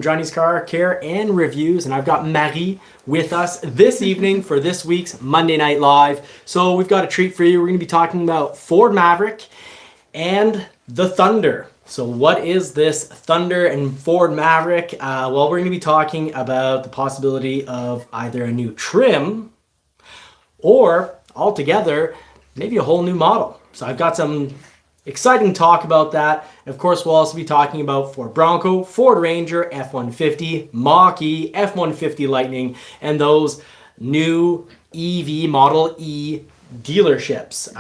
Johnny's Car Care and Reviews, and I've got Marie with us this evening for this week's Monday Night Live. So we've got a treat for you. We're going to be talking about Ford Maverick and the Thunder. So what is this Thunder and Ford Maverick? Well, we're going to be talking about the possibility of either a new trim or altogether maybe a whole new model. So I've got some exciting talk about that. Of course, we'll also be talking about Ford Bronco, Ford Ranger, F-150, Mach-E, F-150 Lightning, and those new EV Model E dealerships,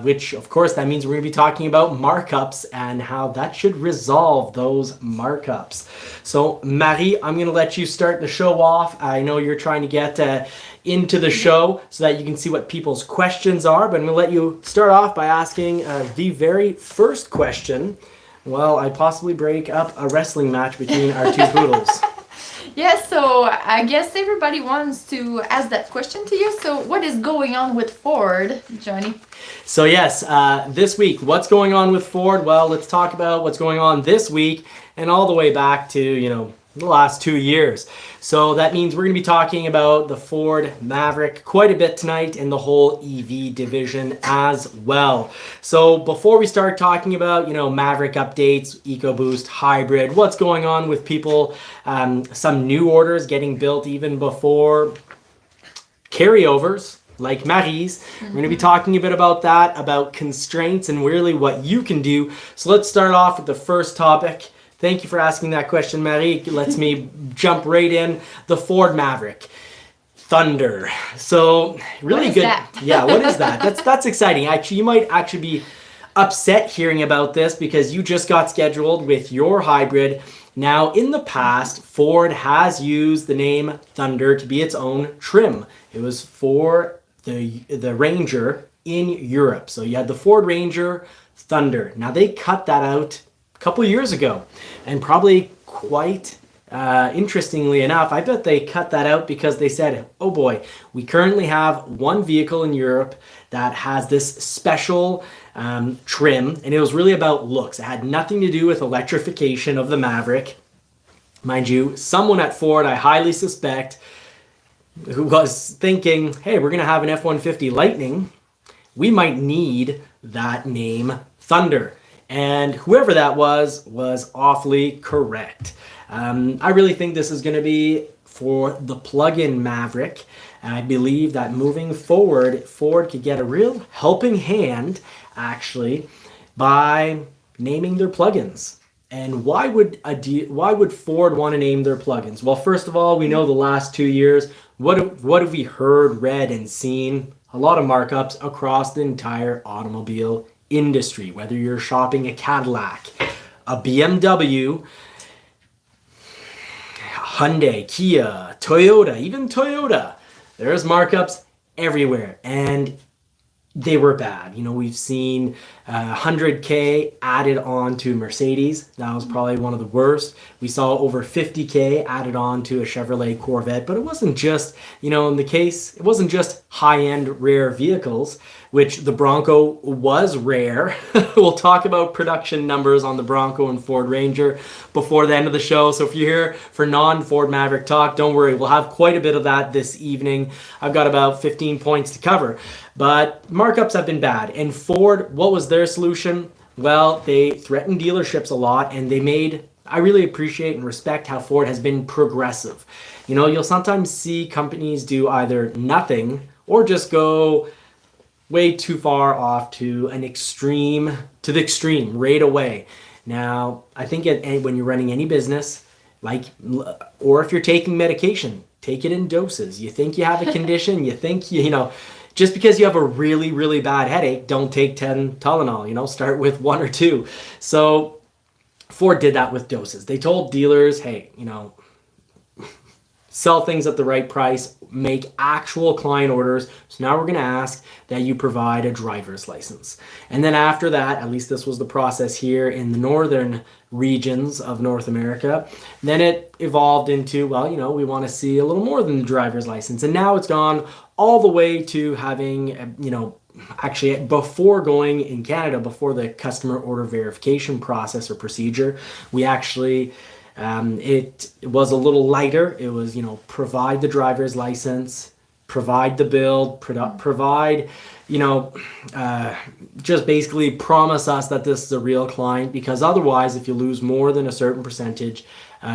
which of course that means we're going to be talking about markups and how that should resolve those markups. So Marie, I'm going to let you start the show off. I know you're trying to get into the show so that you can see what people's questions are, but I'm going to let you start off by asking the very first question. Well, I possibly break up a wrestling match between our two poodles. Yes, so I guess everybody wants to ask that question to you. So what is going on with Ford, Johnny? So yes, this week, what's going on with Ford? Well, let's talk about what's going on this week and all the way back to, the last 2 years. So that means we're going to be talking about the Ford Maverick quite a bit tonight and the whole EV division as well. So before we start talking about, Maverick updates, EcoBoost, hybrid, what's going on with people, some new orders getting built even before carryovers, like Marie's. We're going to be talking a bit about that, about constraints and really what you can do. So let's start off with the first topic. Thank you for asking that question, Marie. It lets me jump right in. The Ford Maverick. Thunder. So really good. That? Yeah, what is that? That's exciting. Actually, you might actually be upset hearing about this because you just got scheduled with your hybrid. Now, in the past, Ford has used the name Thunder to be its own trim. It was for the Ranger in Europe. So you had the Ford Ranger Thunder. Now they cut that out a couple years ago, and probably quite interestingly enough, I bet they cut that out because they said, oh boy, we currently have one vehicle in Europe that has this special trim, and it was really about looks. It had nothing to do with electrification of the Maverick. Mind you, someone at Ford, I highly suspect, who was thinking, hey, we're going to have an F-150 Lightning. We might need that name Thunder. And whoever that was awfully correct. I really think this is going to be for the plug-in Maverick. And I believe that moving forward, Ford could get a real helping hand, actually, by naming their plugins. And why would Ford want to name their plugins? Well, first of all, we know the last 2 years, what have we heard, read, and seen? A lot of markups across the entire automobile industry, whether you're shopping a Cadillac, a BMW, Hyundai, Kia, Toyota, even Toyota. There's markups everywhere, and they were bad. We've seen 100K added on to Mercedes. That was probably one of the worst. We saw over 50K added on to a Chevrolet Corvette, but it wasn't just, in the case, it wasn't just high-end rare vehicles, which the Bronco was rare. We'll talk about production numbers on the Bronco and Ford Ranger before the end of the show. So if you're here for non-Ford Maverick talk, don't worry. We'll have quite a bit of that this evening. I've got about 15 points to cover. But markups have been bad. And Ford, what was their solution? Well, they threatened dealerships a lot, and I really appreciate and respect how Ford has been progressive. You'll sometimes see companies do either nothing or just go way too far off to the extreme right away. Now, I think when you're running any business, or if you're taking medication, take it in doses. You think you have a condition, you think, just because you have a really, really bad headache, don't take 10 Tylenol, start with 1 or 2. So Ford did that with doses. They told dealers, hey, sell things at the right price, make actual client orders. So now we're going to ask that you provide a driver's license. And then after that, at least this was the process here in the northern regions of North America, then it evolved into, we want to see a little more than the driver's license. And now it's gone all the way to having, actually before going in Canada, before the customer order verification process or procedure, we actually It was a little lighter. It was, provide the driver's license, provide the build, provide, just basically promise us that this is a real client, because otherwise, if you lose more than a certain percentage,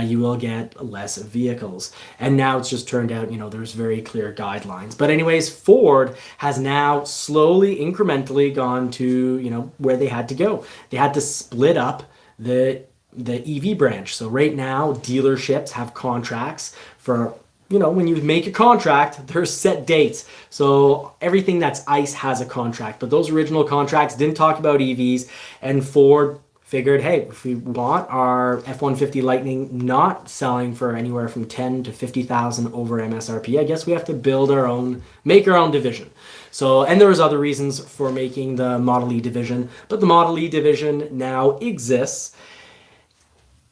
you will get less vehicles. And now it's just turned out, there's very clear guidelines. But anyways, Ford has now slowly, incrementally gone to, where they had to go. They had to split up the EV branch. So right now, dealerships have contracts for, when you make a contract, there's set dates. So everything that's ICE has a contract, but those original contracts didn't talk about EVs, and Ford figured, hey, if we want our F-150 Lightning not selling for anywhere from 10 to 50,000 over MSRP, I guess we have to make our own division. So, and there was other reasons for making the Model E division, but the Model E division now exists,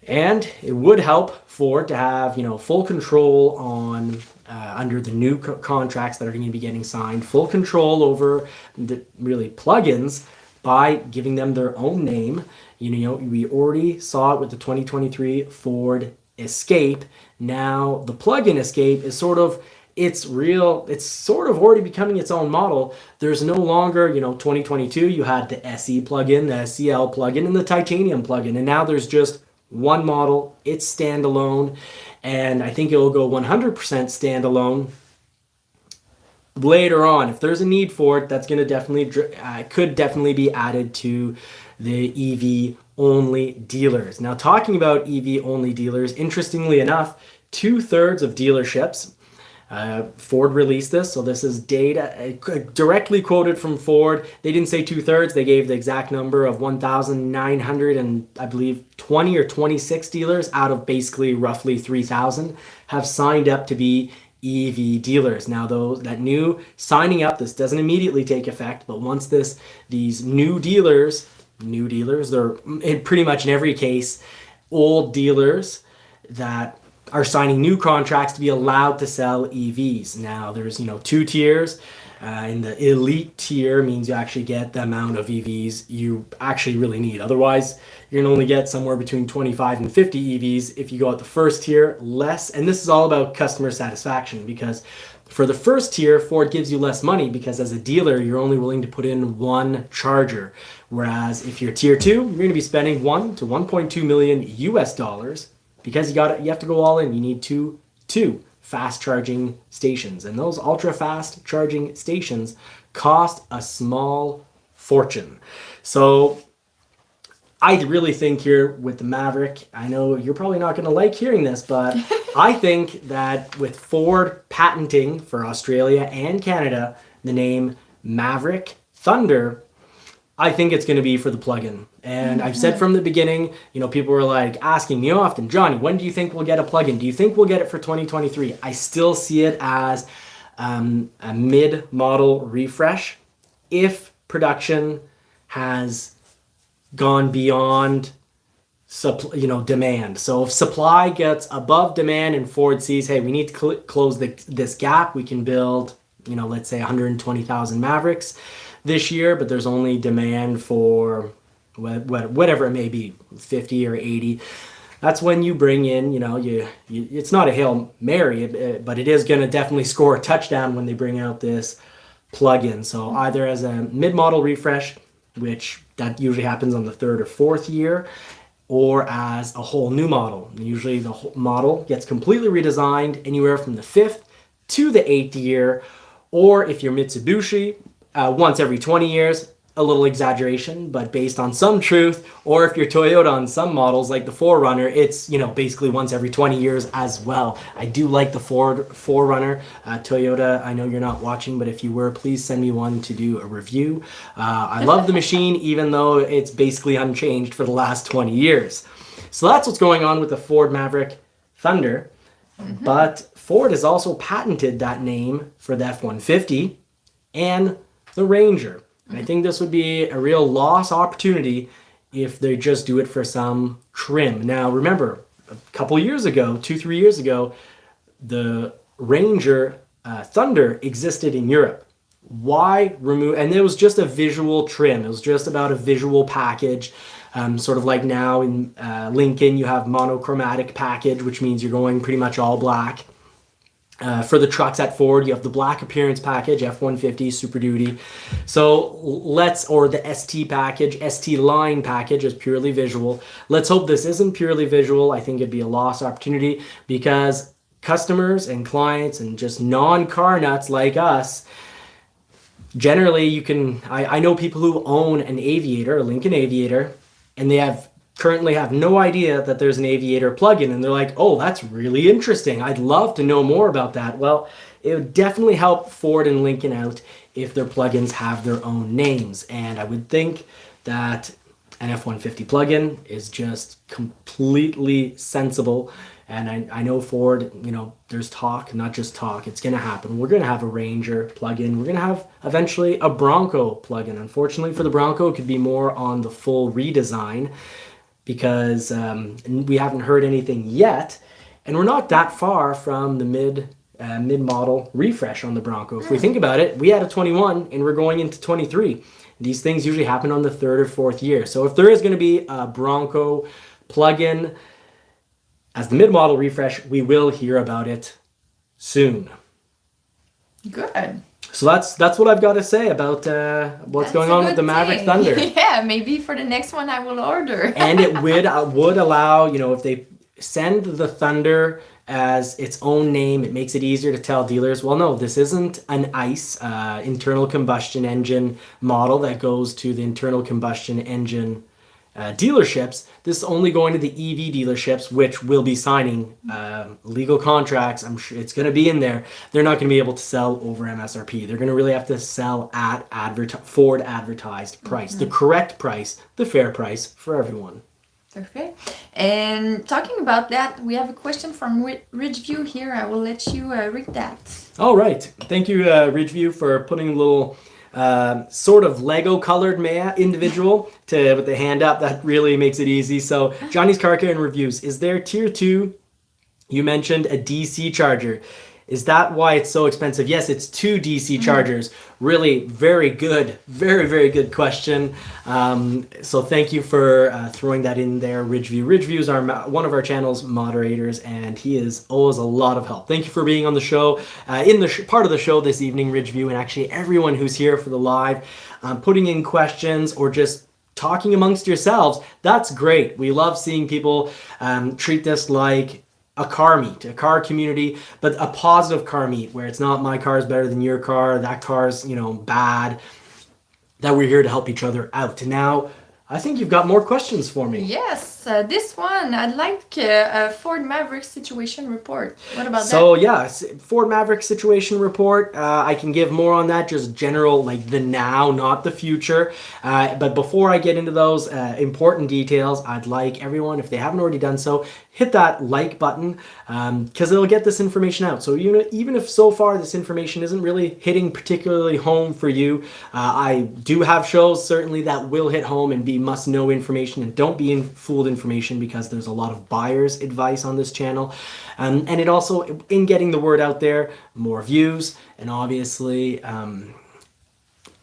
and it would help Ford to have, full control on under the new contracts that are going to be getting signed, full control over the really plugins by giving them their own name. We already saw it with the 2023 Ford Escape. Now the plug-in Escape is it's sort of already becoming its own model. There's no longer, 2022, you had the SE plug-in, the SEL plug-in, and the Titanium plug-in. And now there's just one model. It's standalone. And I think it will go 100% standalone later on. If there's a need for it, that's going to could definitely be added to the EV only dealers. Now, talking about EV only dealers, interestingly enough, 2/3 of dealerships, Ford released this, so this is data directly quoted from Ford. They didn't say 2/3, they gave the exact number of 1,900 and I believe 20 or 26 dealers out of basically roughly 3,000 have signed up to be EV dealers. Now, that new signing up, this doesn't immediately take effect, but once these new dealers, they're pretty much in every case old dealers that are signing new contracts to be allowed to sell EVs. Now, there's 2 tiers. And the elite tier means you actually get the amount of EVs you actually really need. Otherwise, you're going to only get somewhere between 25 and 50 EVs. If you go at the first tier, less. And this is all about customer satisfaction, because for the first tier, Ford gives you less money because as a dealer, you're only willing to put in one charger. Whereas if you're tier 2, you're going to be spending 1 to 1.2 million US dollars because you have to go all in. You need two fast charging stations, and those ultra fast charging stations cost a small fortune. So I really think here with the Maverick, I know you're probably not going to like hearing this, but I think that with Ford patenting for Australia and Canada the name Maverick Thunder, I think it's going to be for the plug-in. And I've said from the beginning, people were like asking me often, Johnny, when do you think we'll get a plug-in? Do you think we'll get it for 2023? I still see it as a mid-model refresh if production has gone beyond demand. So if supply gets above demand and Ford sees, hey, we need to close this gap, we can build, let's say 120,000 Mavericks this year, but there's only demand for whatever it may be, 50 or 80. That's when you bring in, it's not a Hail Mary, but it is going to definitely score a touchdown when they bring out this plug-in. So either as a mid-model refresh, which that usually happens on the 3rd or 4th year, or as a whole new model. Usually the whole model gets completely redesigned anywhere from the 5th to the 8th year, or if you're Mitsubishi, once every 20 years, a little exaggeration, but based on some truth. Or if you're Toyota on some models like the 4Runner, it's basically once every 20 years as well. I do like the Ford 4Runner. Toyota, I know you're not watching, but if you were, please send me one to do a review. I love the machine, even though it's basically unchanged for the last 20 years. So that's what's going on with the Ford Maverick Thunder. But Ford has also patented that name for the F-150 and the Ranger. And I think this would be a real lost opportunity if they just do it for some trim. Now, remember, a couple years ago, 2-3 years ago, the Ranger Thunder existed in Europe. Why remove? And it was just a visual trim. It was just about a visual package. Sort of like now in Lincoln, you have monochromatic package, which means you're going pretty much all black. For the trucks at Ford, you have the black appearance package, F-150, Super Duty. So or the ST package, ST line package is purely visual. Let's hope this isn't purely visual. I think it'd be a lost opportunity because customers and clients and just non-car nuts like us, generally I know people who own an Aviator, a Lincoln Aviator, and they currently have no idea that there's an Aviator plugin, and they're like, oh, that's really interesting. I'd love to know more about that. Well, it would definitely help Ford and Lincoln out if their plugins have their own names. And I would think that an F-150 plugin is just completely sensible. And I know Ford, there's talk, not just talk, it's going to happen. We're going to have a Ranger plugin. We're going to have eventually a Bronco plugin. Unfortunately for the Bronco, it could be more on the full redesign, because we haven't heard anything yet, and we're not that far from the mid-model refresh on the Bronco. If we think about it, we had a 21 and we're going into 23. These things usually happen on the 3rd or 4th year. So if there is going to be a Bronco plug-in as the mid-model refresh, we will hear about it soon. Good. So that's what I've got to say about what's going on with the Maverick Thunder. Yeah, maybe for the next one I will order. And it would allow, if they send the Thunder as its own name, it makes it easier to tell dealers, well, no, this isn't an ICE internal combustion engine model that goes to the internal combustion engine dealerships. This is only going to the EV dealerships, which will be signing legal contracts. I'm sure it's going to be in there. They're not going to be able to sell over MSRP. They're going to really have to sell at Ford advertised price, the correct price, the fair price for everyone. Okay. And talking about that, we have a question from Ridgeview here. I will let you read that. All right. Thank you, Ridgeview, for putting a little sort of Lego colored individual with the hand up. That really makes it easy. So Johnny's Car Care and Reviews. Is there tier 2? You mentioned a DC charger. Is that why it's so expensive? Yes, it's 2 DC chargers. Really very good. Very, very good question. So thank you for throwing that in there, Ridgeview. Ridgeview is one of our channel's moderators, and he is always a lot of help. Thank you for being on the show, in the part of the show this evening, Ridgeview, and actually everyone who's here for the live, putting in questions or just talking amongst yourselves. That's great. We love seeing people treat this like a car meet, a car community, but a positive car meet where it's not my car is better than your car, that car's, bad, that we're here to help each other out. Now, I think you've got more questions for me. Yes, this one, I'd like a Ford Maverick situation report. What about that? So yeah, Ford Maverick situation report. I can give more on that, just general, like the now, not the future. But before I get into those important details, I'd like everyone, if they haven't already done so, hit that like button, because it'll get this information out. So even if so far this information isn't really hitting particularly home for you, I do have shows certainly that will hit home and be must-know information, and don't be fooled information, because there's a lot of buyer's advice on this channel. And it also, in getting the word out there, more views, and obviously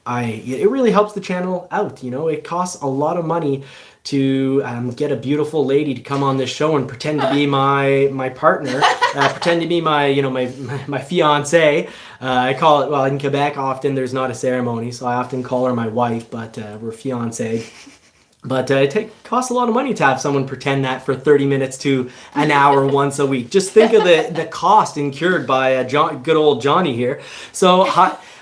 it really helps the channel out. It costs a lot of money to get a beautiful lady to come on this show and pretend to be my partner, pretend to be my fiance. I call it, well, in Quebec often there's not a ceremony, so I often call her my wife, but we're fiancé. But it costs a lot of money to have someone pretend that for 30 minutes to an hour once a week. Just think of the cost incurred by good old Johnny here. So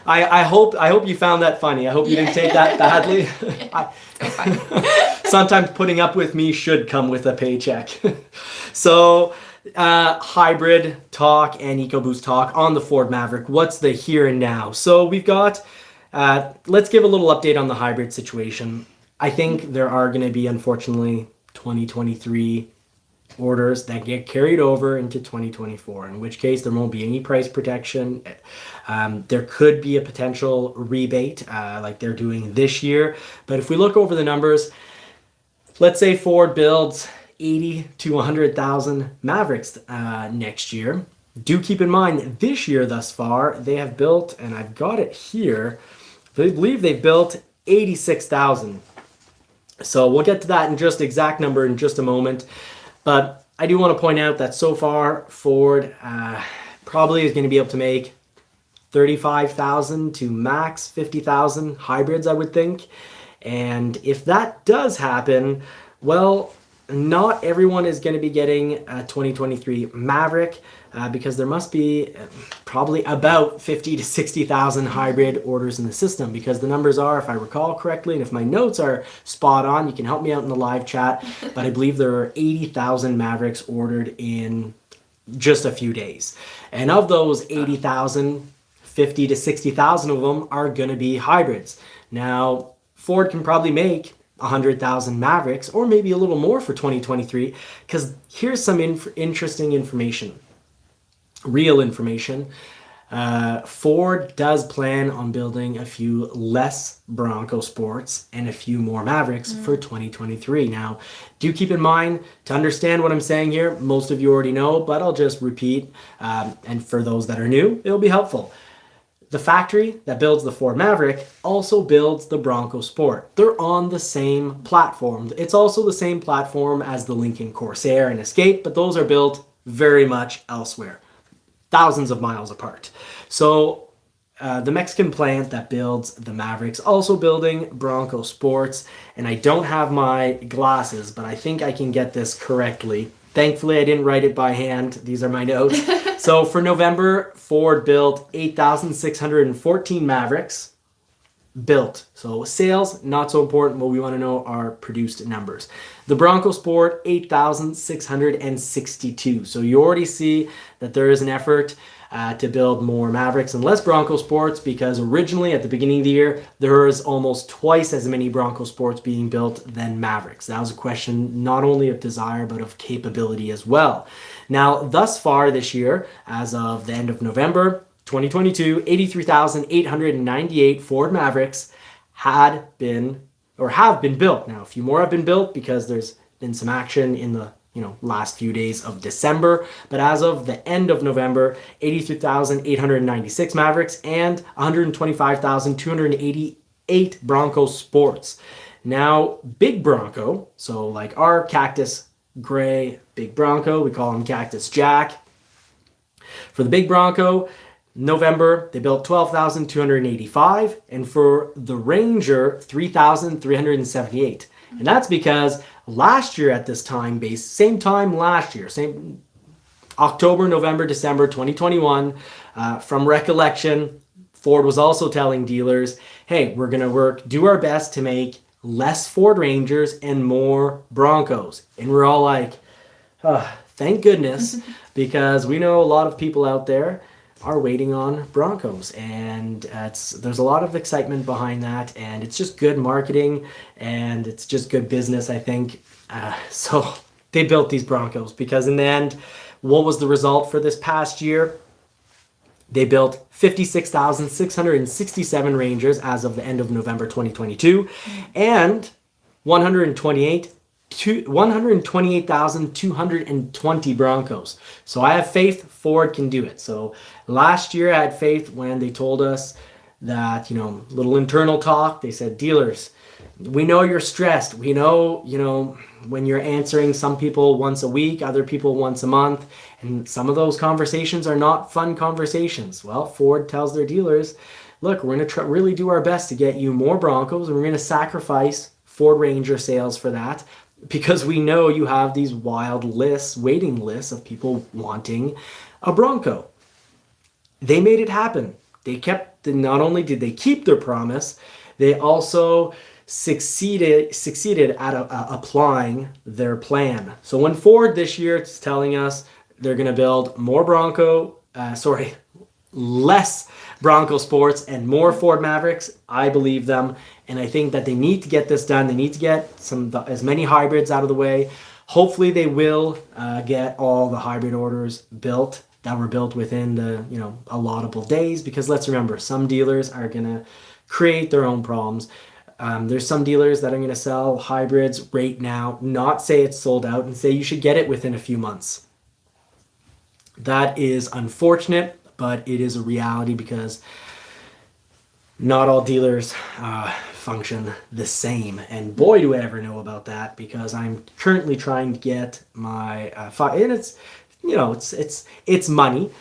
I hope you found that funny. I hope you didn't take that badly. Sometimes putting up with me should come with a paycheck. So hybrid talk and EcoBoost talk on the Ford Maverick. What's the here and now? So we've got, let's give a little update on the hybrid situation. I think there are going to be, unfortunately, 2023 orders that get carried over into 2024, in which case there won't be any price protection. There could be a potential rebate like they're doing this year. But if we look over the numbers, let's say Ford builds 80 to 100,000 Mavericks next year. Do keep in mind, this year thus far, they have built, and I've got it here, I believe they've built 86,000. So we'll get to that in just exact number in just a moment. But I do want to point out that so far Ford probably is going to be able to make 35,000 to max 50,000 hybrids, I would think. And if that does happen, well, not everyone is going to be getting a 2023 Maverick because there must be probably about 50 to 60,000 hybrid orders in the system, because the numbers are, if I recall correctly, and if my notes are spot on, you can help me out in the live chat, but I believe there are 80,000 Mavericks ordered in just a few days. And of those 80,000, 50 to 60,000 of them are going to be hybrids. Now, Ford can probably make 100,000 Mavericks, or maybe a little more for 2023, because here's some interesting information, real information. Ford does plan on building a few less Bronco Sports and a few more Mavericks for 2023. Now, do keep in mind, to understand what I'm saying here, most of you already know, but I'll just repeat, and for those that are new, it'll be helpful. The factory that builds the Ford Maverick also builds the Bronco Sport. They're on the same platform. It's also the same platform as the Lincoln Corsair and Escape, but those are built very much elsewhere, thousands of miles apart. So the Mexican plant that builds the Mavericks also building Bronco Sports, and I don't have my glasses, but I think I can get this correctly. Thankfully, I didn't write it by hand. These are my notes. So for November, Ford built 8,614 Mavericks built. So sales, not so important. What we want to know are produced numbers. The Bronco Sport, 8,662. So you already see that there is an effort to build more Mavericks and less Bronco Sports, because originally at the beginning of the year, there was almost twice as many Bronco Sports being built than Mavericks. That was a question not only of desire, but of capability as well. Now, thus far this year, as of the end of November 2022, 83,898 Ford Mavericks have been built. Now, a few more have been built because there's been some action in the last few days of December. But as of the end of November, 83,896 Mavericks and 125,288 Bronco Sports. Now, Big Bronco, so like our Cactus Gray Big Bronco, we call him Cactus Jack. For the Big Bronco, November, they built 12,285. And for the Ranger, 3,378. And that's because last year at this time, same time last year, same October, November, December 2021, from recollection, Ford was also telling dealers, hey, we're going to do our best to make less Ford Rangers and more Broncos. And we're all like, oh, thank goodness, because we know a lot of people out there are waiting on Broncos, and there's a lot of excitement behind that, and it's just good marketing, and it's just good business, I think. So they built these Broncos, because in the end, what was the result for this past year? They built 56,667 Rangers as of the end of November 2022, and 128,220 Broncos. So I have faith Ford can do it. So last year I had faith when they told us that, little internal talk, they said, dealers, we know you're stressed. We know, when you're answering some people once a week, other people once a month, and some of those conversations are not fun conversations. Well, Ford tells their dealers, look, we're going to really do our best to get you more Broncos, and we're going to sacrifice Ford Ranger sales for that, because we know you have these wild waiting lists of people wanting a Bronco. They made it happen. Not only did they keep their promise, they also succeeded at applying their plan. So when Ford this year is telling us they're going to build less Bronco Sports and more Ford Mavericks, I believe them, and I think that they need to get this done. They need to get as many hybrids out of the way. Hopefully they will get all the hybrid orders built that were built within the allotable days, because let's remember, some dealers are going to create their own problems. There's some dealers that are going to sell hybrids right now, not say it's sold out, and say you should get it within a few months. That is unfortunate, but it is a reality, because not all dealers function the same. And boy, do I ever know about that, because I'm currently trying to get my and it's, you know, it's money.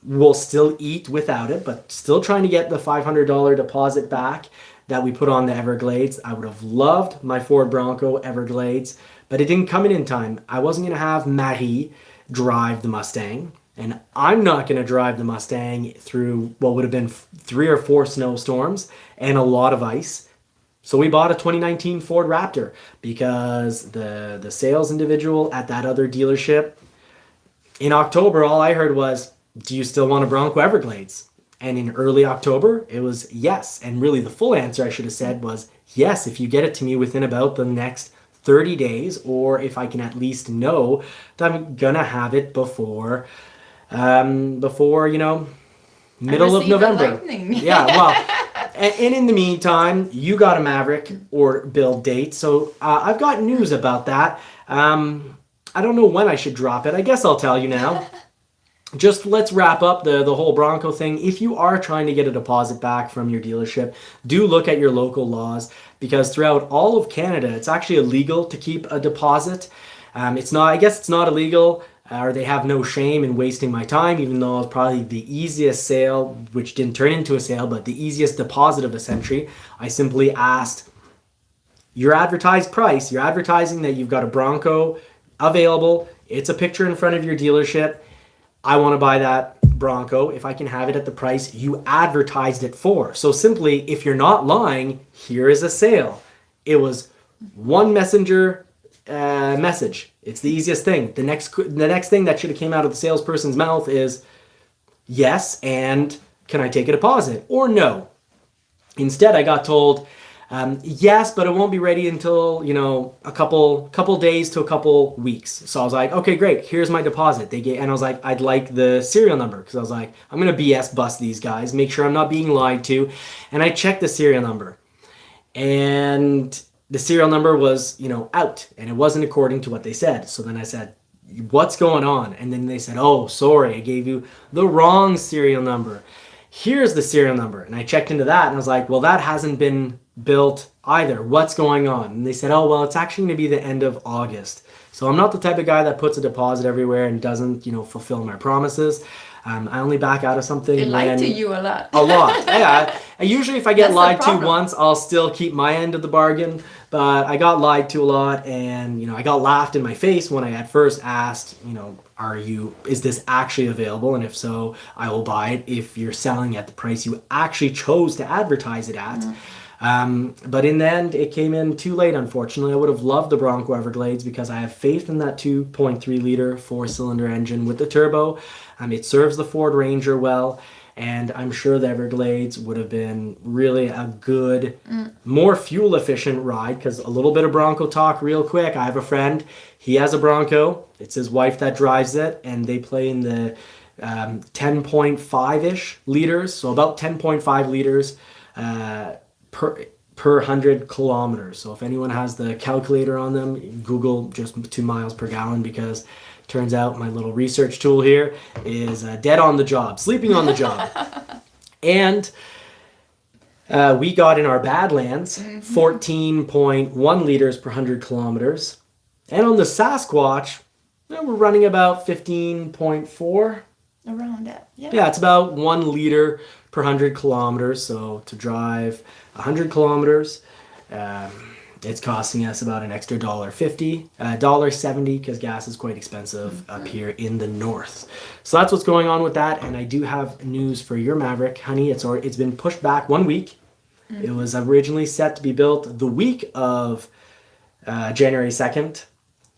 We'll still eat without it, but still trying to get the $500 deposit back that we put on the Everglades. I would have loved my Ford Bronco Everglades, but it didn't come in time. I wasn't going to have Marie drive the Mustang, and I'm not going to drive the Mustang through what would have been 3 or 4 snowstorms and a lot of ice. So we bought a 2019 Ford Raptor, because the sales individual at that other dealership in October, all I heard was, "Do you still want a Bronco Everglades?" And in early October, it was yes. And really the full answer I should have said was yes, if you get it to me within about the next 30 days, or if I can at least know that I'm gonna have it before, you know, middle of November. Yeah, well, and in the meantime, you got a Maverick or build date. So I've got news about that. I don't know when I should drop it. I guess I'll tell you now. Just let's wrap up the whole Bronco thing. If you are trying to get a deposit back from your dealership, do look at your local laws, because throughout all of Canada, it's actually illegal to keep a deposit. It's not, I guess it's not illegal, or they have no shame in wasting my time, even though it's probably the easiest sale, which didn't turn into a sale, but the easiest deposit of a century. I simply asked, your advertised price, you're advertising that you've got a Bronco available, it's a picture in front of your dealership, I want to buy that Bronco if I can have it at the price you advertised it for. So simply, if you're not lying, here is a sale. It was one messenger message. It's the easiest thing. The next thing that should have came out of the salesperson's mouth is yes, and can I take a deposit or no? Instead, I got told, yes, but it won't be ready until, you know, a couple days to a couple weeks. So I was like, okay, great. Here's my deposit. And I was like, I'd like the serial number, because I was like, I'm gonna BS bust these guys, make sure I'm not being lied to. And I checked the serial number, and the serial number was, you know, out, and it wasn't according to what they said. So then I said, what's going on? And then they said, oh, sorry, I gave you the wrong serial number. Here's the serial number. And I checked into that, and I was like, well, that hasn't been built either. What's going on? And they said, oh, well, it's actually going to be the end of August. So I'm not the type of guy that puts a deposit everywhere and doesn't, you know, fulfill my promises. I only back out of something. They lie to you a lot. A lot. Yeah. Usually if I get lied to once, I'll still keep my end of the bargain. But I got lied to a lot, and, you know, I got laughed in my face when I at first asked, you know, is this actually available? And if so, I will buy it if you're selling at the price you actually chose to advertise it at. But in the end, it came in too late, unfortunately. I would have loved the Bronco Everglades, because I have faith in that 2.3 liter 4-cylinder engine with the turbo. It serves the Ford Ranger well, and I'm sure the Everglades would have been really a good, more fuel efficient ride. Because a little bit of Bronco talk real quick. I have a friend, he has a Bronco. It's his wife that drives it, and they play in the 10.5-ish liters, so about 10.5 liters per 100 kilometers. So if anyone has the calculator on them, Google just 2 miles per gallon, because turns out my little research tool here is dead on the job, sleeping on the job. And we got in our Badlands 14.1 liters per 100 kilometers. And on the Sasquatch, we're running about 15.4. Around that, yeah. Yeah, it's about 1 liter per 100 kilometers. So to drive 100 kilometers, it's costing us about an extra $1.50, $1.70, because gas is quite expensive up here in the north. So that's what's going on with that. And I do have news for your Maverick, honey. It's been pushed back 1 week. It was originally set to be built the week of January 2nd.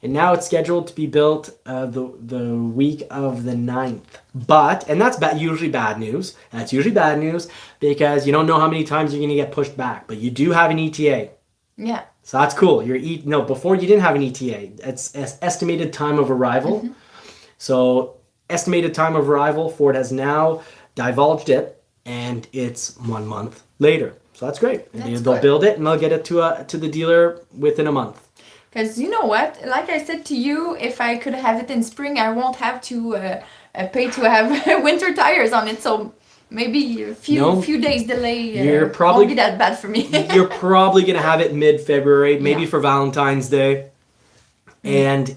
And now it's scheduled to be built the week of the 9th. And that's usually bad news. That's usually bad news, because you don't know how many times you're going to get pushed back. But you do have an ETA. Yeah. So that's cool. Before you didn't have an ETA. It's estimated time of arrival. So estimated time of arrival, Ford has now divulged it, and it's 1 month later. So that's great. They'll build it, and they'll get it to the dealer within a month. Because you know what? Like I said to you, if I could have it in spring, I won't have to pay to have winter tires on it. So maybe a No. few days delay. You're probably- won't be that bad for me. You're probably going to have it mid-February, maybe Yeah. for Valentine's Day. And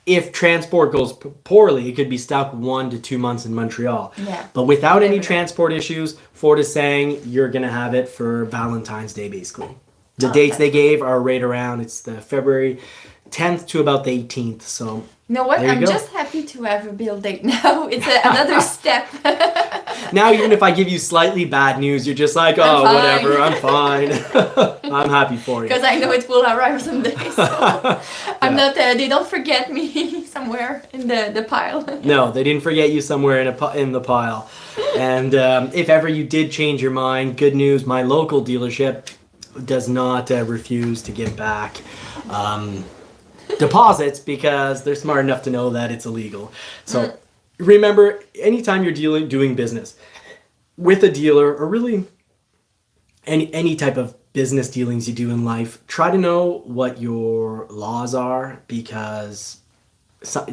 if transport goes poorly, it could be stuck 1 to 2 months in Montreal. Yeah. But without any Never know. transport issues, Ford is saying you're going to have it for Valentine's Day, basically. The dates they gave are right around, it's the February 10th to about the 18th. So You know what? There you I'm go. just happy to have a build date now. It's another step. now, even if I give you slightly bad news, you're just like, oh, I'm fine. whatever, I'm fine. I'm happy for you. Because I know it will arrive someday. So I'm not. They don't forget me somewhere in the pile. No, they didn't forget you somewhere in the pile. And if ever you did change your mind, good news, my local dealership does not refuse to give back deposits because they're smart enough to know that it's illegal. So remember, anytime you're doing business with a dealer, or really any type of business dealings you do in life, try to know what your laws are, because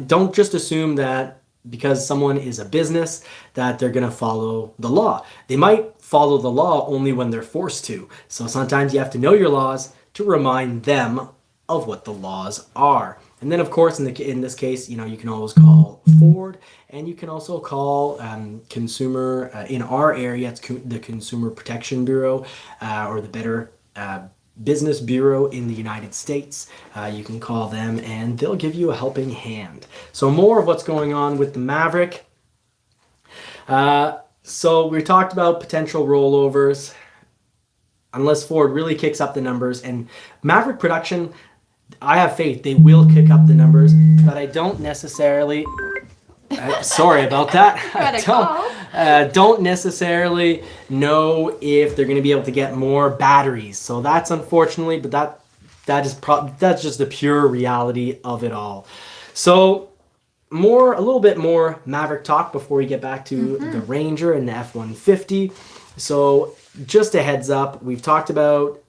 don't just assume that because someone is a business that they're going to follow the law. They might follow the law only when they're forced to. So sometimes you have to know your laws to remind them of what the laws are. And then, of course, in this case, you can always call Ford, and you can also call consumer. In our area, it's the Consumer Protection Bureau, or the Better Business Bureau in the United States. You can call them, and they'll give you a helping hand. So more of what's going on with the Maverick. So we talked about potential rollovers, unless Ford really kicks up the numbers. And Maverick production, I have faith they will kick up the numbers, but I don't necessarily. Sorry about that. I don't necessarily know if they're going to be able to get more batteries. So that's unfortunately, but that's just the pure reality of it all. So a little bit more Maverick talk before we get back to the Ranger and the F-150. So just a heads up, we've talked about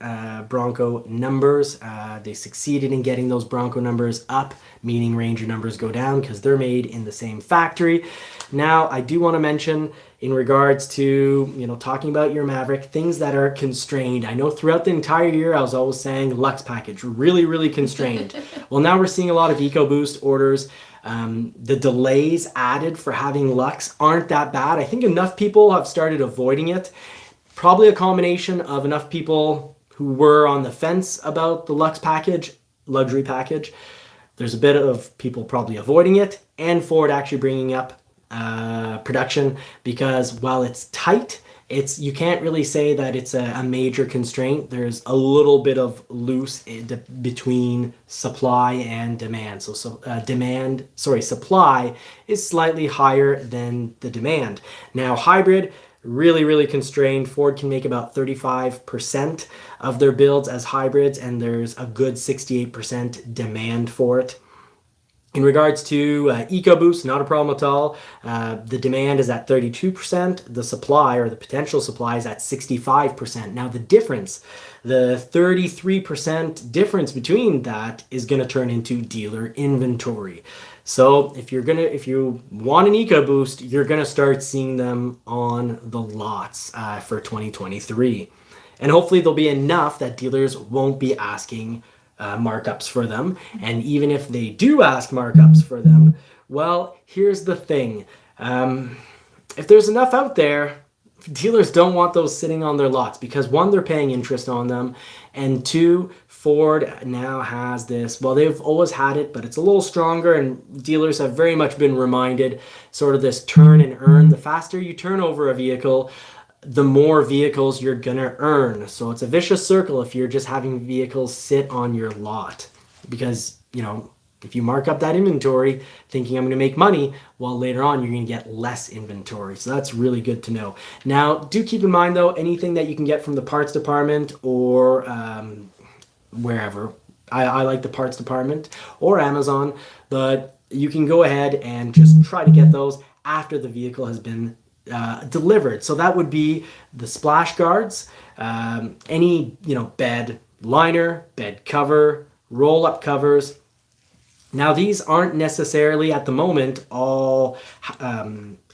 Bronco numbers. They succeeded in getting those Bronco numbers up, meaning Ranger numbers go down because they're made in the same factory. Now, I do want to mention in regards to, talking about your Maverick, things that are constrained. I know throughout the entire year, I was always saying Lux package, really, really constrained. Well, now we're seeing a lot of EcoBoost orders. The delays added for having Lux aren't that bad. I think enough people have started avoiding it. Probably a combination of enough people who were on the fence about the Lux package, luxury package. There's a bit of people probably avoiding it, and Ford actually bringing up production, because while it's tight, you can't really say that it's a major constraint. There's a little bit of loose between supply and demand. So supply is slightly higher than the demand. Now, hybrid, really, really constrained. Ford can make about 35% of their builds as hybrids, and there's a good 68% demand for it. In regards to EcoBoost, not a problem at all. The demand is at 32%. The supply, or the potential supply, is at 65%. Now the difference, the 33% difference between that is going to turn into dealer inventory. So if you want an EcoBoost, you're going to start seeing them on the lots for 2023. And hopefully there'll be enough that dealers won't be asking markups for them. And even if they do ask markups for them, well, here's the thing. If there's enough out there, dealers don't want those sitting on their lots, because one, they're paying interest on them, and two, Ford now has this, well, they've always had it, but it's a little stronger, and dealers have very much been reminded sort of this turn and earn. The faster you turn over a vehicle, the more vehicles you're gonna earn. So it's a vicious circle if you're just having vehicles sit on your lot, because if you mark up that inventory thinking I'm going to make money, well, later on you're going to get less inventory. So that's really good to know. Now, do keep in mind though, anything that you can get from the parts department or wherever. I like the parts department or Amazon, but you can go ahead and just try to get those after the vehicle has been delivered. So that would be the splash guards, any bed liner, bed cover, roll-up covers. Now, these aren't necessarily at the moment all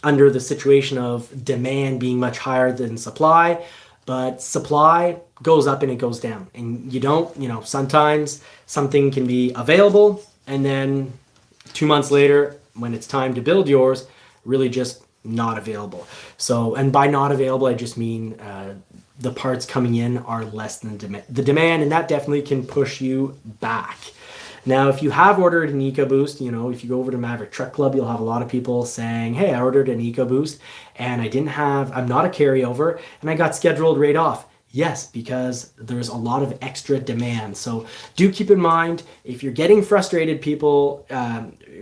under the situation of demand being much higher than supply, but supply goes up and it goes down. And sometimes something can be available and then 2 months later, when it's time to build yours, really just not available. So, and by not available, I just mean the parts coming in are less than the demand, and that definitely can push you back. Now, if you have ordered an EcoBoost, if you go over to Maverick Truck Club, you'll have a lot of people saying, hey, I ordered an EcoBoost and I'm not a carryover and I got scheduled right off. Yes, because there's a lot of extra demand. So do keep in mind, if you're getting frustrated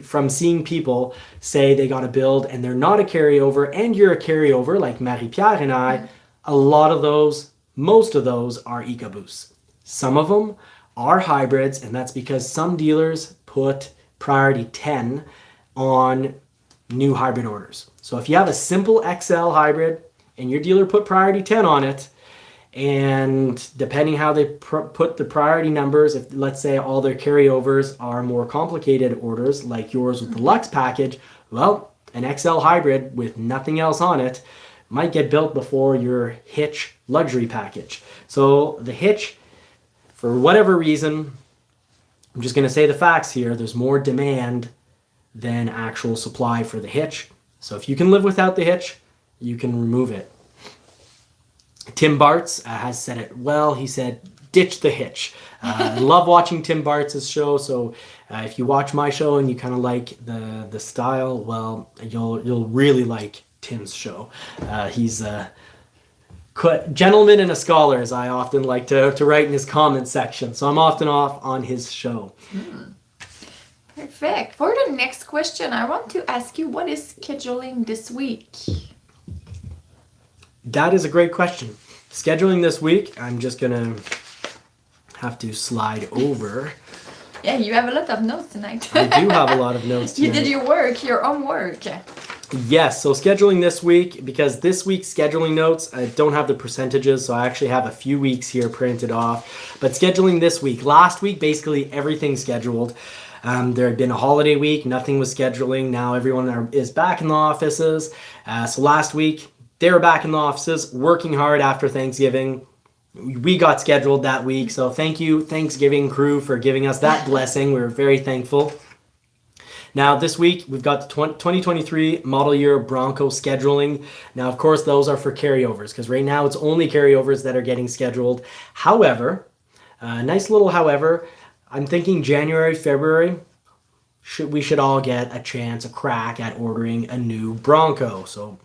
from seeing people say they got a build and they're not a carryover and you're a carryover like Marie-Pierre and I, most of those are EcoBoosts. Some of them are hybrids, and that's because some dealers put priority 10 on new hybrid orders. So if you have a simple XL hybrid and your dealer put priority 10 on it, and depending how they put the priority numbers, if let's say all their carryovers are more complicated orders like yours with the Lux package, well, an XL hybrid with nothing else on it might get built before your Hitch luxury package. So the Hitch, for whatever reason, I'm just going to say the facts here, there's more demand than actual supply for the Hitch. So if you can live without the Hitch, you can remove it. Tim Bartz has said it well. He said, ditch the Hitch. I love watching Tim Bartz' show. So if you watch my show and you kind of like the style, well, you'll really like Tim's show. He's a gentleman and a scholar, as I often like to write in his comment section. So I'm often off on his show. Perfect. For the next question, I want to ask you, what is scheduling this week? That is a great question. Scheduling this week, I'm just going to have to slide over. Yeah, you have a lot of notes tonight. I do have a lot of notes tonight. You did your homework. Yes, so scheduling this week, because this week's scheduling notes, I don't have the percentages, so I actually have a few weeks here printed off. But scheduling this week, last week, basically everything scheduled. There had been a holiday week, nothing was scheduling. Now everyone is back in the offices. So last week, they were back in the offices, working hard after Thanksgiving. We got scheduled that week, so thank you, Thanksgiving crew, for giving us that blessing. We're very thankful. Now, this week, we've got the 2023 model year Bronco scheduling. Now, of course, those are for carryovers, because right now it's only carryovers that are getting scheduled. However, nice little however, I'm thinking January, February, we should all get a crack at ordering a new Bronco. So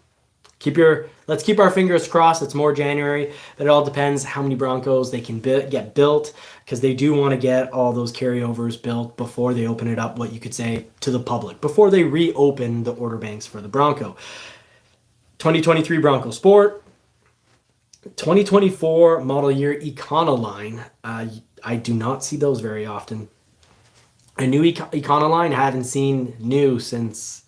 let's keep our fingers crossed. It's more January, but it all depends how many Broncos they can get built, because they do want to get all those carryovers built before they open it up, what you could say, to the public, before they reopen the order banks for the Bronco. 2023 Bronco Sport, 2024 model year Econoline. I do not see those very often. A new Econoline I haven't seen new since...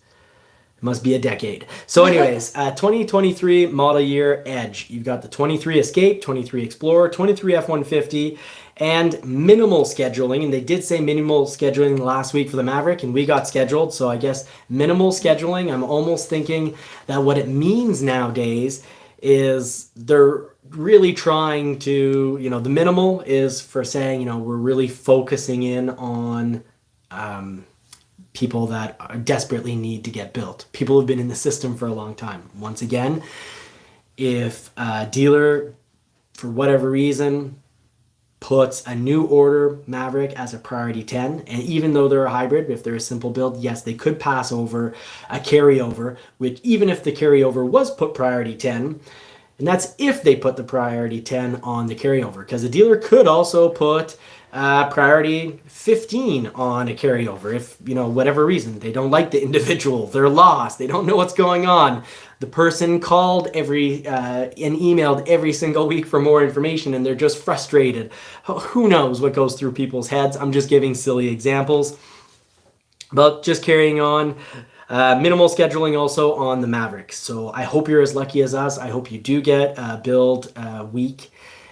it must be a decade. So anyways, 2023 model year Edge. You've got the 23 Escape, 23 Explorer, 23 F-150, and minimal scheduling. And they did say minimal scheduling last week for the Maverick, and we got scheduled. So I guess minimal scheduling, I'm almost thinking that what it means nowadays is they're really trying to, the minimal is for saying, we're really focusing in on... people that desperately need to get built. People who've been in the system for a long time. Once again, if a dealer, for whatever reason, puts a new order Maverick as a priority 10, and even though they're a hybrid, if they're a simple build, yes, they could pass over a carryover, which even if the carryover was put priority 10, and that's if they put the priority 10 on the carryover, because a dealer could also put priority 15 on a carryover if, whatever reason, they don't like the individual, they're lost, they don't know what's going on. The person called and emailed every single week for more information, and they're just frustrated. Who knows what goes through people's heads? I'm just giving silly examples. But just carrying on, minimal scheduling also on the Maverick. So I hope you're as lucky as us. I hope you do get a build week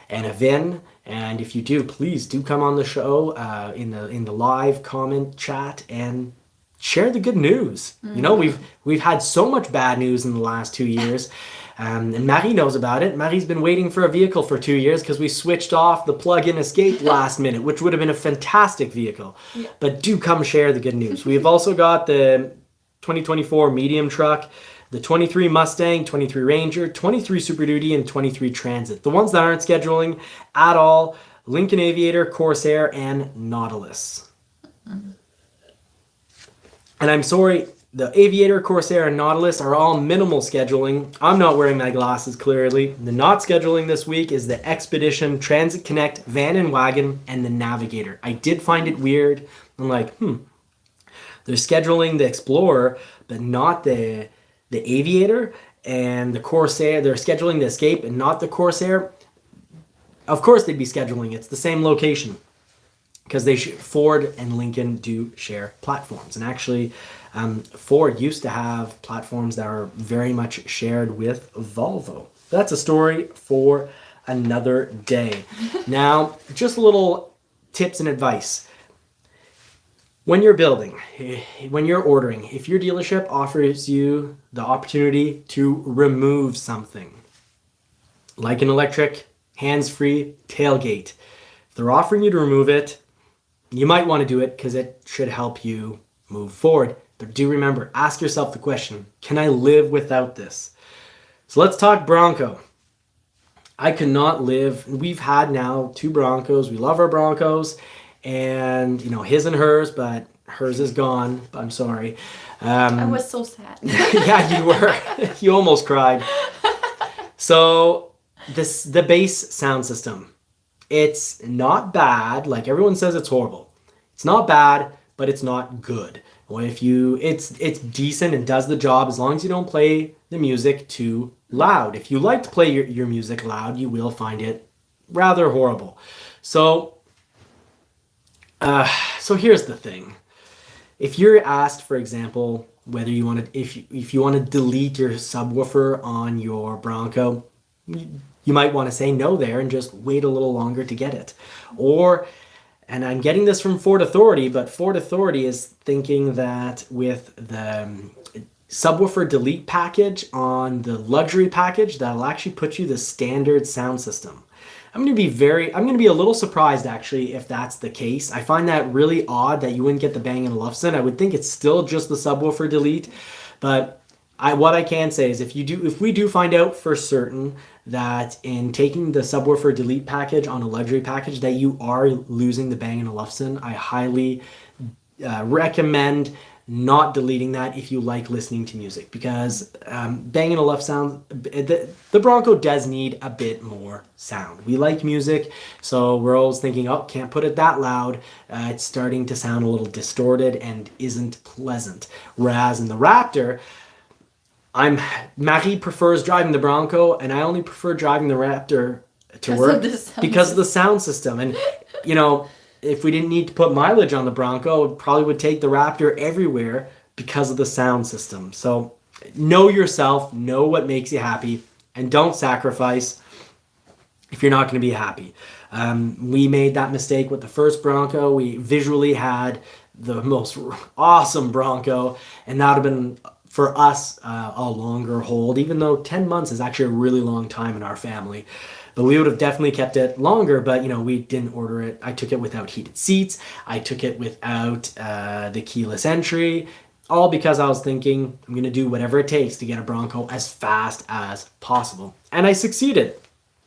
and a VIN. And if you do, please do come on the show in the live comment chat and share the good news. You know, we've had so much bad news in the last 2 years. And Marie knows about it. Marie's been waiting for a vehicle for 2 years because we switched off the plug-in Escape last minute, which would have been a fantastic vehicle. Yeah. But do come share the good news. We've also got the 2024 medium truck, the 23 Mustang, 23 Ranger, 23 Super Duty, and 23 Transit. The ones that aren't scheduling at all, Lincoln Aviator, Corsair, and Nautilus. And I'm sorry, the Aviator, Corsair, and Nautilus are all minimal scheduling. I'm not wearing my glasses clearly. The not scheduling this week is the Expedition, Transit Connect, Van and Wagon, and the Navigator. I did find it weird. I'm like, they're scheduling the Explorer, but not the Aviator, and the Corsair. They're scheduling the Escape and not the Corsair. Of course they'd be scheduling. It's the same location. Because Ford and Lincoln do share platforms. And actually, Ford used to have platforms that are very much shared with Volvo. That's a story for another day. Now, just a little tips and advice. When you're building, when you're ordering, if your dealership offers you the opportunity to remove something, like an electric, hands-free tailgate, if they're offering you to remove it, you might want to do it because it should help you move forward. But do remember, ask yourself the question, can I live without this? So let's talk Bronco. I could not live. We've had now 2 Broncos. We love our Broncos. And, you know, his and hers, but hers is gone. I'm sorry. I was so sad. Yeah, you were. You almost cried. So the bass sound system. It's not bad. Like everyone says it's horrible. It's not bad, but it's not good. Well, it's decent and does the job as long as you don't play the music too loud. If you like to play your music loud, you will find it rather horrible. So here's the thing. If you're asked, for example, whether you want to, if you want to delete your subwoofer on your Bronco, you might want to say no there and just wait a little longer to get it. Or, and I'm getting this from Ford Authority, but Ford Authority is thinking that with the subwoofer delete package on the luxury package, that'll actually put you the standard sound system. I'm going to be a little surprised actually if that's the case. I find that really odd that you wouldn't get the Bang & Olufsen. I would think it's still just the subwoofer delete, but what I can say is if we do find out for certain that in taking the subwoofer delete package on a luxury package that you are losing the Bang & Olufsen, I highly recommend not deleting that if you like listening to music, because Bang & Olufsen, the Bronco does need a bit more sound. We like music, so we're always thinking, oh, can't put it that loud. It's starting to sound a little distorted and isn't pleasant. Whereas in the Raptor, Marie prefers driving the Bronco, and I only prefer driving the Raptor to work because of the sound system. And, you know, if we didn't need to put mileage on the Bronco, it probably would take the Raptor everywhere because of the sound system. So know yourself, know what makes you happy, and don't sacrifice if you're not going to be happy. We made that mistake with the first Bronco. We visually had the most awesome Bronco, and that would have been, for us, a longer hold, even though 10 months is actually a really long time in our family. But we would have definitely kept it longer, but, you know, we didn't order it. I took it without heated seats. I took it without the keyless entry, all because I was thinking I'm going to do whatever it takes to get a Bronco as fast as possible. And I succeeded.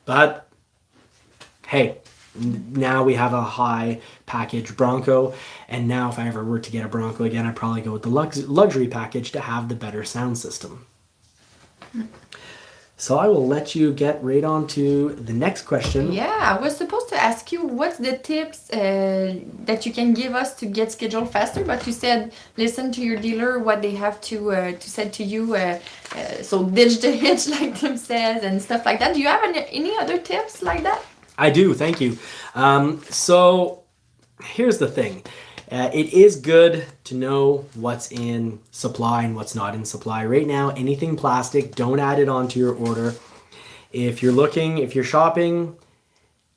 But, hey, now we have a high package Bronco, and now if I ever were to get a Bronco again, I'd probably go with the luxury package to have the better sound system. So I will let you get right on to the next question. Yeah, I was supposed to ask you what's the tips that you can give us to get scheduled faster, but you said listen to your dealer, what they have to say to you, so ditch the hitch like Tim says and stuff like that. Do you have any other tips like that? I do, thank you. So here's the thing. It is good to know what's in supply and what's not in supply. Right now, anything plastic, don't add it onto your order. If you're shopping,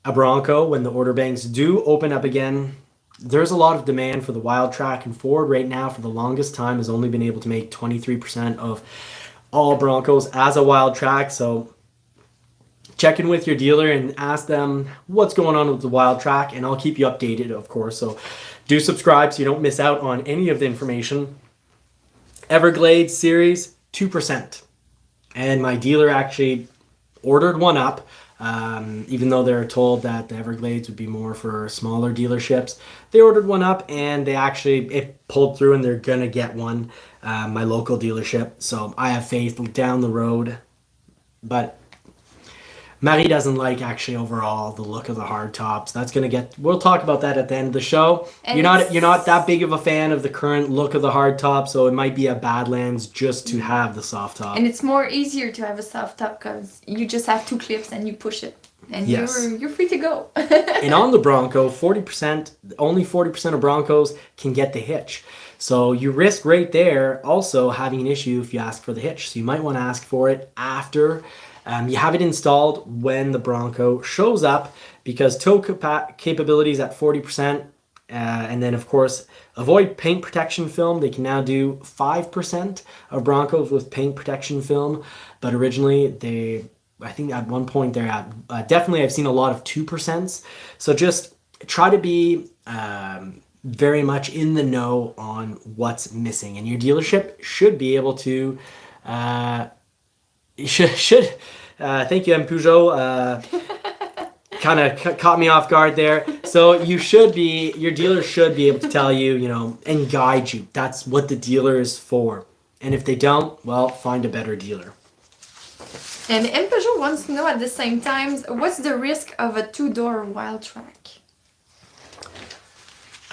a Bronco, when the order banks do open up again, there's a lot of demand for the Wild Track, and Ford right now for the longest time has only been able to make 23% of all Broncos as a Wild Track. So check in with your dealer and ask them what's going on with the Wild Track, and I'll keep you updated, of course. So do subscribe so you don't miss out on any of the information. Everglades series, 2%. And my dealer actually ordered one up, even though they're told that the Everglades would be more for smaller dealerships. They ordered one up, and it pulled through, and they're gonna get one, my local dealership. So I have faith down the road. But Marie doesn't like actually overall the look of the hard tops. We'll talk about that at the end of the show. And You're not that big of a fan of the current look of the hard top, so it might be a Badlands just to have the soft top. And it's more easier to have a soft top because you just have 2 clips and you push it, and Yes. you're free to go. And on the Bronco, only 40% of Broncos can get the hitch. So you risk right there also having an issue if you ask for the hitch. So you might want to ask for it after you have it installed when the Bronco shows up, because tow capabilities at 40%. And then, of course, avoid paint protection film. They can now do 5% of Broncos with paint protection film. But originally, I think at one point they're at, definitely I've seen a lot of 2%. So just try to be very much in the know on what's missing. And your dealership should be able to... thank you, M. Peugeot. Kind of caught me off guard there. So your dealer should be able to tell you, and guide you. That's what the dealer is for. And if they don't, well, find a better dealer. And M. Peugeot wants to know at the same time, what's the risk of a 2-door Wild Track?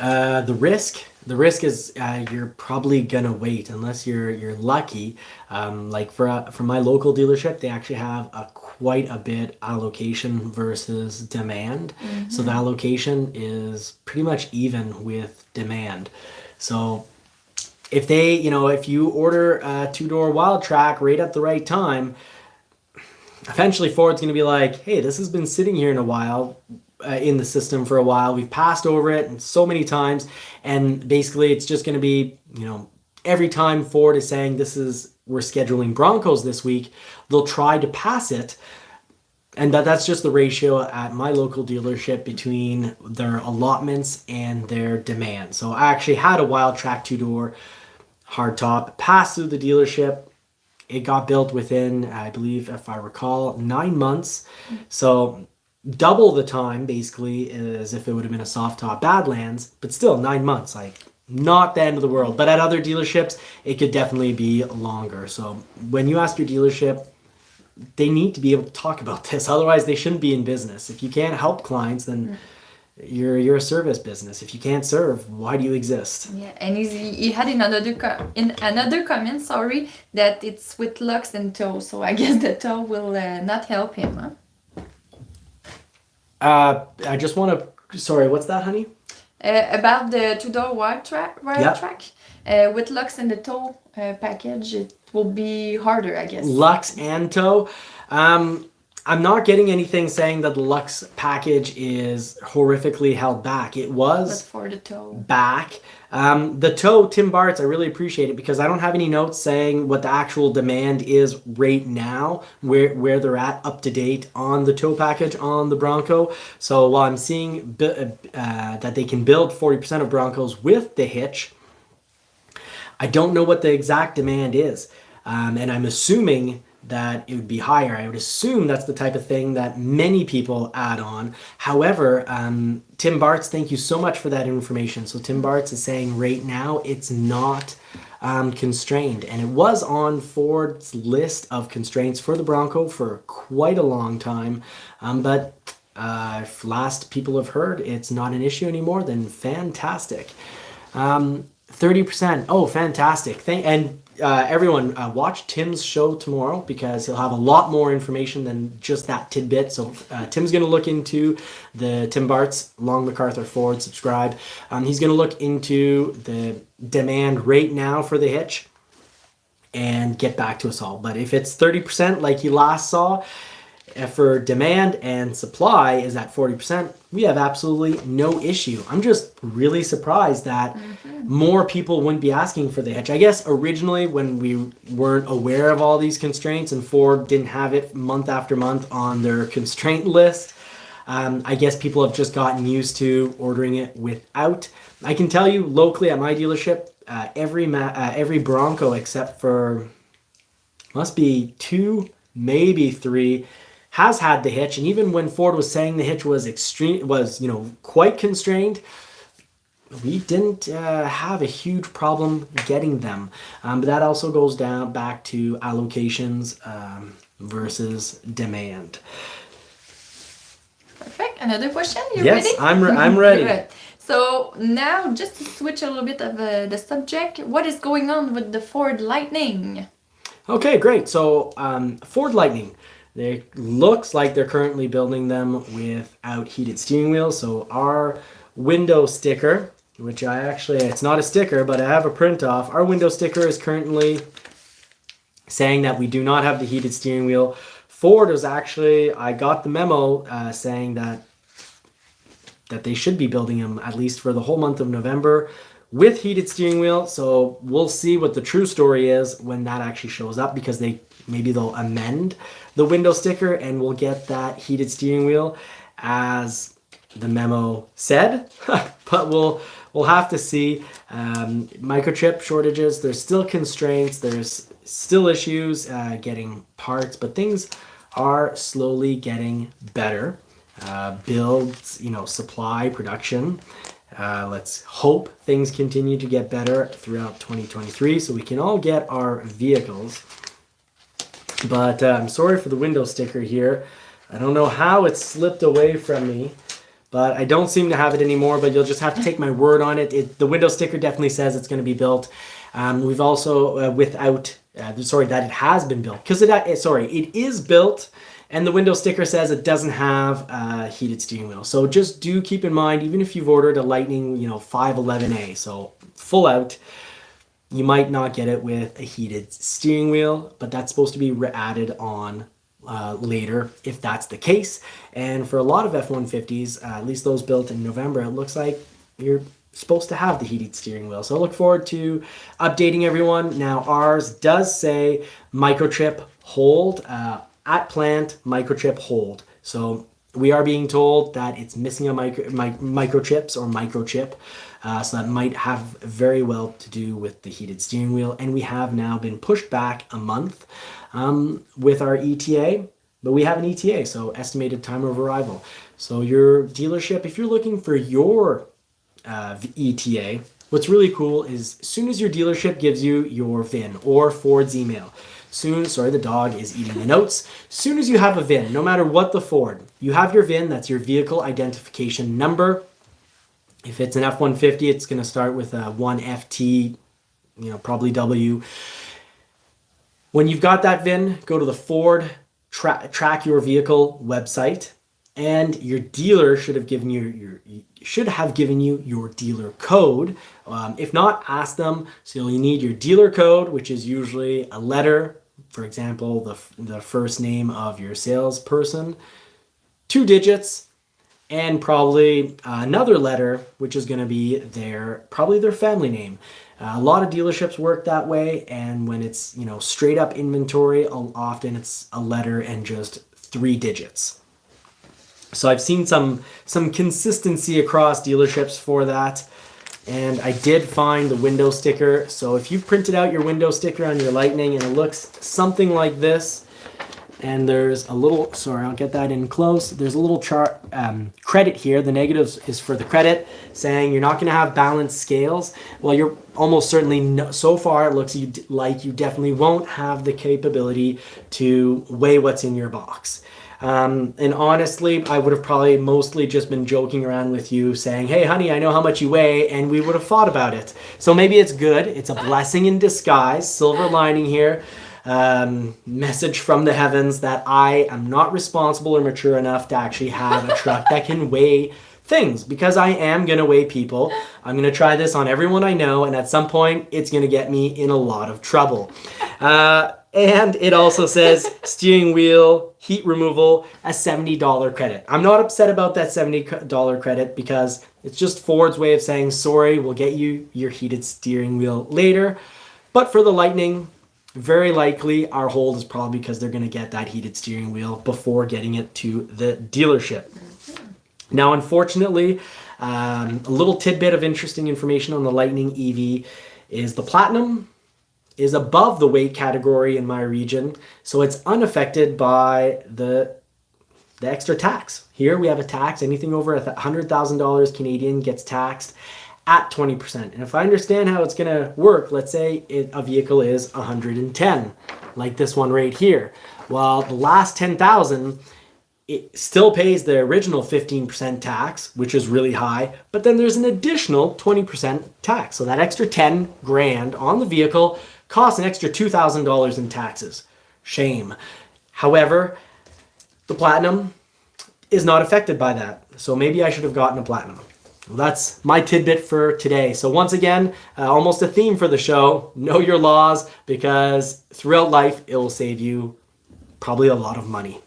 The risk is you're probably gonna wait unless you're lucky. Like for my local dealership, they actually have quite a bit allocation versus demand. Mm-hmm. So the allocation is pretty much even with demand. So if you order a 2-door Wild Track right at the right time, eventually Ford's gonna be like, hey, this has been sitting here in the system for a while. We've passed over it and so many times, and basically it's just going to be, every time Ford is saying we're scheduling Broncos this week, they'll try to pass it. And that's just the ratio at my local dealership between their allotments and their demand. So I actually had a Wild Track 2-door hardtop pass through the dealership. It got built within, I believe, if I recall, 9 months. So double the time, basically, as if it would have been a soft top Badlands, but still 9 months, like not the end of the world. But at other dealerships, it could definitely be longer. So when you ask your dealership, they need to be able to talk about this. Otherwise, they shouldn't be in business. If you can't help clients, then you're a service business. If you can't serve, why do you exist? Yeah, and he had in another comment, that it's with locks and tow. So I guess the tow will not help him, huh? I just want to... Sorry, what's that, honey? About the 2-door Wild Track. With locks and the tow package, it will be harder, I guess. Lux and tow. I'm not getting anything saying that the Lux package is horrifically held back. It was but for the tow. Back. The tow, Tim Bartz, I really appreciate it, because I don't have any notes saying what the actual demand is right now, where they're at up to date on the tow package on the Bronco. So while I'm seeing that they can build 40% of Broncos with the hitch, I don't know what the exact demand is. And I'm assuming that it would be higher. I would assume that's the type of thing that many people add on. However, Tim Bartz, thank you so much for that information. So Tim Bartz is saying right now it's not constrained, and it was on Ford's list of constraints for the Bronco for quite a long time. But if last people have heard it's not an issue anymore, then fantastic. 30%. Oh, fantastic. Everyone, watch Tim's show tomorrow, because he'll have a lot more information than just that tidbit. So Tim's going to look into the Tim Bartz, Long MacArthur Ford, subscribe. He's going to look into the demand right now for the hitch and get back to us all. But if it's 30% like you last saw, for demand and supply is at 40%, we have absolutely no issue. I'm just really surprised that more people wouldn't be asking for the hitch. I guess originally when we weren't aware of all these constraints and Ford didn't have it month after month on their constraint list, I guess people have just gotten used to ordering it without. I can tell you locally at my dealership, every Bronco except for must be 2, maybe 3, has had the hitch. And even when Ford was saying the hitch was quite constrained, we didn't have a huge problem getting them. But that also goes down back to allocations versus demand. Perfect. Another question? You yes, ready? I'm ready. Good. So now, just to switch a little bit of the subject, what is going on with the Ford Lightning? Okay, great. So Ford Lightning, it looks like they're currently building them without heated steering wheels. So our window sticker, which it's not a sticker, but I have a print off. Our window sticker is currently saying that we do not have the heated steering wheel. Ford is actually, I got the memo saying that they should be building them at least for the whole month of November with heated steering wheel. So we'll see what the true story is when that actually shows up, because maybe they'll amend the window sticker and we'll get that heated steering wheel as the memo said. But we'll have to see. Microchip shortages, there's still constraints, there's still issues getting parts, but things are slowly getting better. Builds, supply, production. Let's hope things continue to get better throughout 2023 so we can all get our vehicles. But I'm sorry for the window sticker here. I don't know how it slipped away from me, but I don't seem to have it anymore, but you'll just have to take my word on it. The window sticker definitely says it's going to be built. We've also, that it has been built. Because it is built, and the window sticker says it doesn't have a heated steering wheel. So just do keep in mind, even if you've ordered a Lightning, 511A, so full out, you might not get it with a heated steering wheel, but that's supposed to be added on later if that's the case. And for a lot of F-150s, at least those built in November, it looks like you're supposed to have the heated steering wheel. So I look forward to updating everyone. Now ours does say microchip hold, at plant microchip hold. So we are being told that it's missing a microchip. So that might have very well to do with the heated steering wheel. And we have now been pushed back a month with our ETA, but we have an ETA, so estimated time of arrival. So your dealership, if you're looking for your ETA, what's really cool is as soon as your dealership gives you your VIN or Ford's email, the dog is eating the notes. Soon as you have a VIN, no matter what the Ford, you have your VIN, that's your vehicle identification number. If it's an F-150, it's going to start with a 1FT, probably W. When you've got that VIN, go to the Ford Track Your Vehicle website, and your dealer should have given you your dealer code. If not, ask them. So you'll need your dealer code, which is usually a letter. For example, the first name of your salesperson, 2 digits, and probably another letter, which is going to be probably their family name. A lot of dealerships work that way, and when it's straight up inventory, often it's a letter and just 3 digits. So I've seen some consistency across dealerships for that, and I did find the window sticker. So if you've printed out your window sticker on your Lightning and it looks something like this, and there's a little, I'll get that in close. There's a little chart, credit here. The negatives is for the credit, saying you're not going to have balanced scales. Well, you're almost certainly, so far it looks like you definitely won't have the capability to weigh what's in your box. And honestly, I would have probably mostly just been joking around with you saying, hey, honey, I know how much you weigh, and we would have thought about it. So maybe it's good. It's a blessing in disguise, silver lining here. Message from the heavens that I am not responsible or mature enough to actually have a truck that can weigh things, because I am going to weigh people. I'm going to try this on everyone I know, and at some point it's going to get me in a lot of trouble. And it also says steering wheel heat removal, a $70 credit. I'm not upset about that $70 credit because it's just Ford's way of saying, sorry, we'll get you your heated steering wheel later. But for the Lightning, very likely our hold is probably because they're going to get that heated steering wheel before getting it to the dealership. Now, unfortunately, a little tidbit of interesting information on the Lightning EV is the Platinum is above the weight category in my region, so it's unaffected by the extra tax. Here we have a tax, anything over $100,000 Canadian gets taxed at 20%. And if I understand how it's going to work, let's say a vehicle is 110, like this one right here. Well, the last 10,000, it still pays the original 15% tax, which is really high, but then there's an additional 20% tax. So that extra 10 grand on the vehicle costs an extra $2,000 in taxes. Shame. However, the Platinum is not affected by that. So maybe I should have gotten a Platinum. Well, that's my tidbit for today. So once again, almost a theme for the show. Know your laws, because throughout life, it will save you probably a lot of money.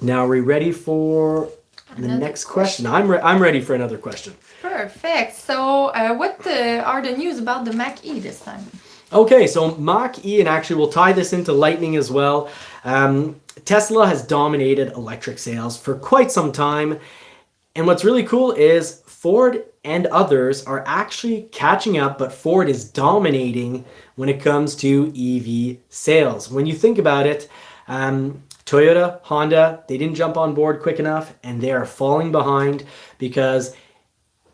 Now, are we ready for the next question? I'm ready for another question. Perfect. So what are the news about the Mach-E this time? Okay, so Mach-E, and actually we'll tie this into Lightning as well. Tesla has dominated electric sales for quite some time. And what's really cool is Ford and others are actually catching up, but Ford is dominating when it comes to EV sales. When you think about it, Toyota, Honda, they didn't jump on board quick enough, and they are falling behind because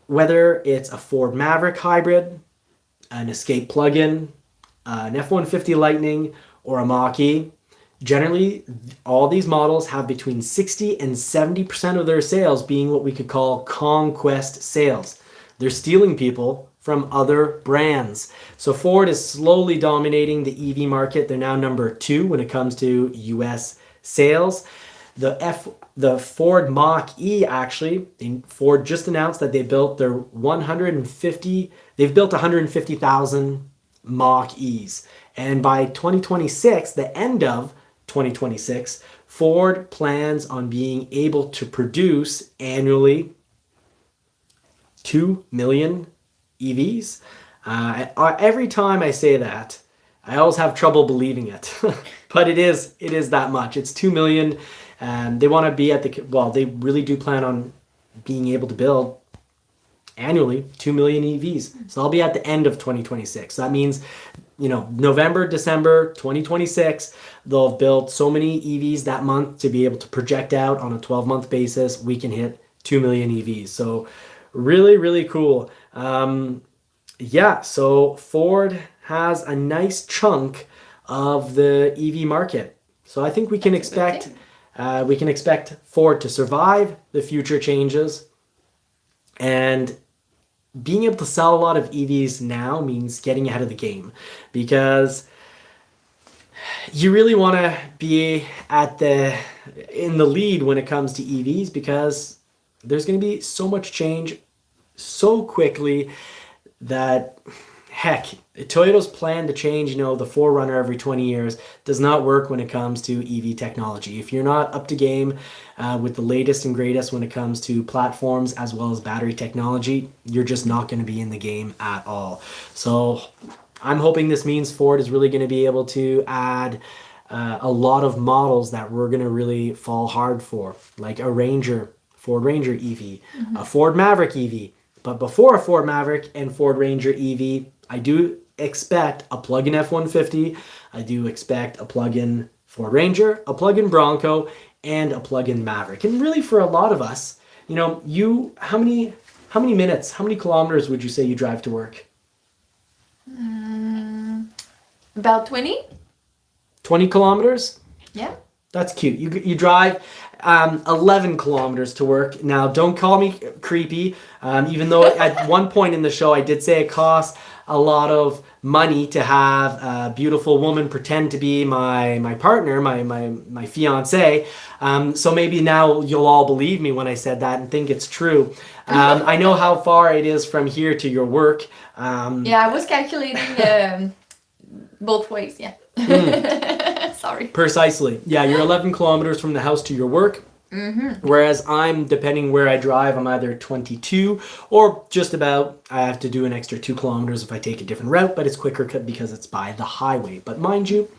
whether it's a Ford Maverick hybrid, an Escape plug-in, an F-150 Lightning, or a Mach-E, generally all these models have between 60 and 70% of their sales being what we could call conquest sales. They're stealing people from other brands. So Ford is slowly dominating the EV market. They're now number 2 when it comes to US sales. The Ford Mach-E, actually, Ford just announced that they built their 150,000 Mach-E's. And by 2026, the end of 2026, Ford plans on being able to produce annually 2 million EVs. Every time I say that, I always have trouble believing it, but it is that much. It's 2 million. They want to be at they really do plan on being able to build annually 2 million EVs. So I'll be at the end of 2026. So that means, November, December 2026, they'll have built so many EVs that month to be able to project out on a 12-month basis. We can hit 2 million EVs. So really, really cool. So Ford has a nice chunk of the EV market. So I think we can expect Ford to survive the future changes, and being able to sell a lot of EVs now means getting ahead of the game, because you really want to be in the lead when it comes to EVs, because there's going to be so much change so quickly that, heck, Toyota's plan to change, the 4Runner every 20 years does not work when it comes to EV technology. If you're not up to game with the latest and greatest when it comes to platforms as well as battery technology, you're just not going to be in the game at all. So I'm hoping this means Ford is really going to be able to add a lot of models that we're going to really fall hard for, like a Ford Ranger EV, a Ford Maverick EV. But before a Ford Maverick and Ford Ranger EV, I do expect a plug-in F-150, I do expect a plug-in Ford Ranger, a plug-in Bronco, and a plug-in Maverick. And really, for a lot of us, how many minutes, how many kilometers would you say you drive to work? About 20. 20 kilometers? Yeah. That's cute. You drive 11 kilometers to work. Now, don't call me creepy, even though at one point in the show I did say it costs a lot of money to have a beautiful woman pretend to be my partner, my fiance. So maybe now you'll all believe me when I said that and think it's true. I know how far it is from here to your work. I was calculating Both ways, yeah. Sorry. Precisely. Yeah, you're 11 kilometers from the house to your work. Whereas I'm, depending where I drive, I'm either 22 or just about, I have to do an extra 2 kilometers if I take a different route, but it's quicker because it's by the highway. But mind you,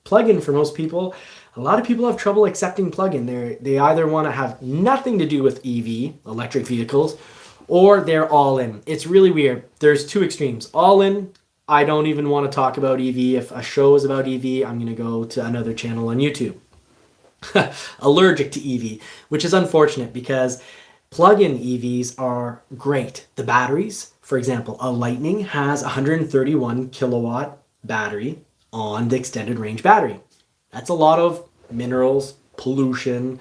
plug-in for most people, a lot of people have trouble accepting plug-in. They either want to have nothing to do with EV, electric vehicles, or they're all in. It's really weird. There's two extremes. All in, I don't even want to talk about EV. If a show is about EV, I'm going to go to another channel on YouTube. Allergic to EV, which is unfortunate because plug-in EVs are great. The batteries, for example, a Lightning has a 131 kilowatt battery on the extended range battery. That's a lot of minerals, pollution.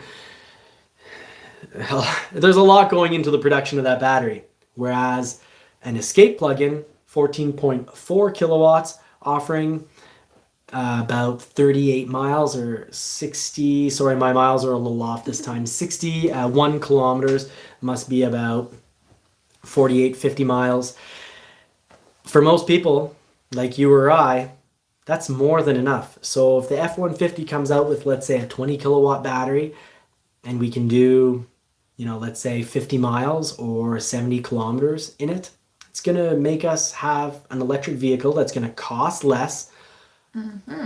There's a lot going into the production of that battery. Whereas an Escape plug-in, 14.4 kilowatts, offering about 38 miles or 60, sorry, my miles are a little off this time, 61 kilometers, must be about 48, 50 miles. For most people, like you or I, that's more than enough. So if the F-150 comes out with, let's say, a 20 kilowatt battery, and we can do, let's say 50 miles or 70 kilometers in it, it's going to make us have an electric vehicle that's going to cost less,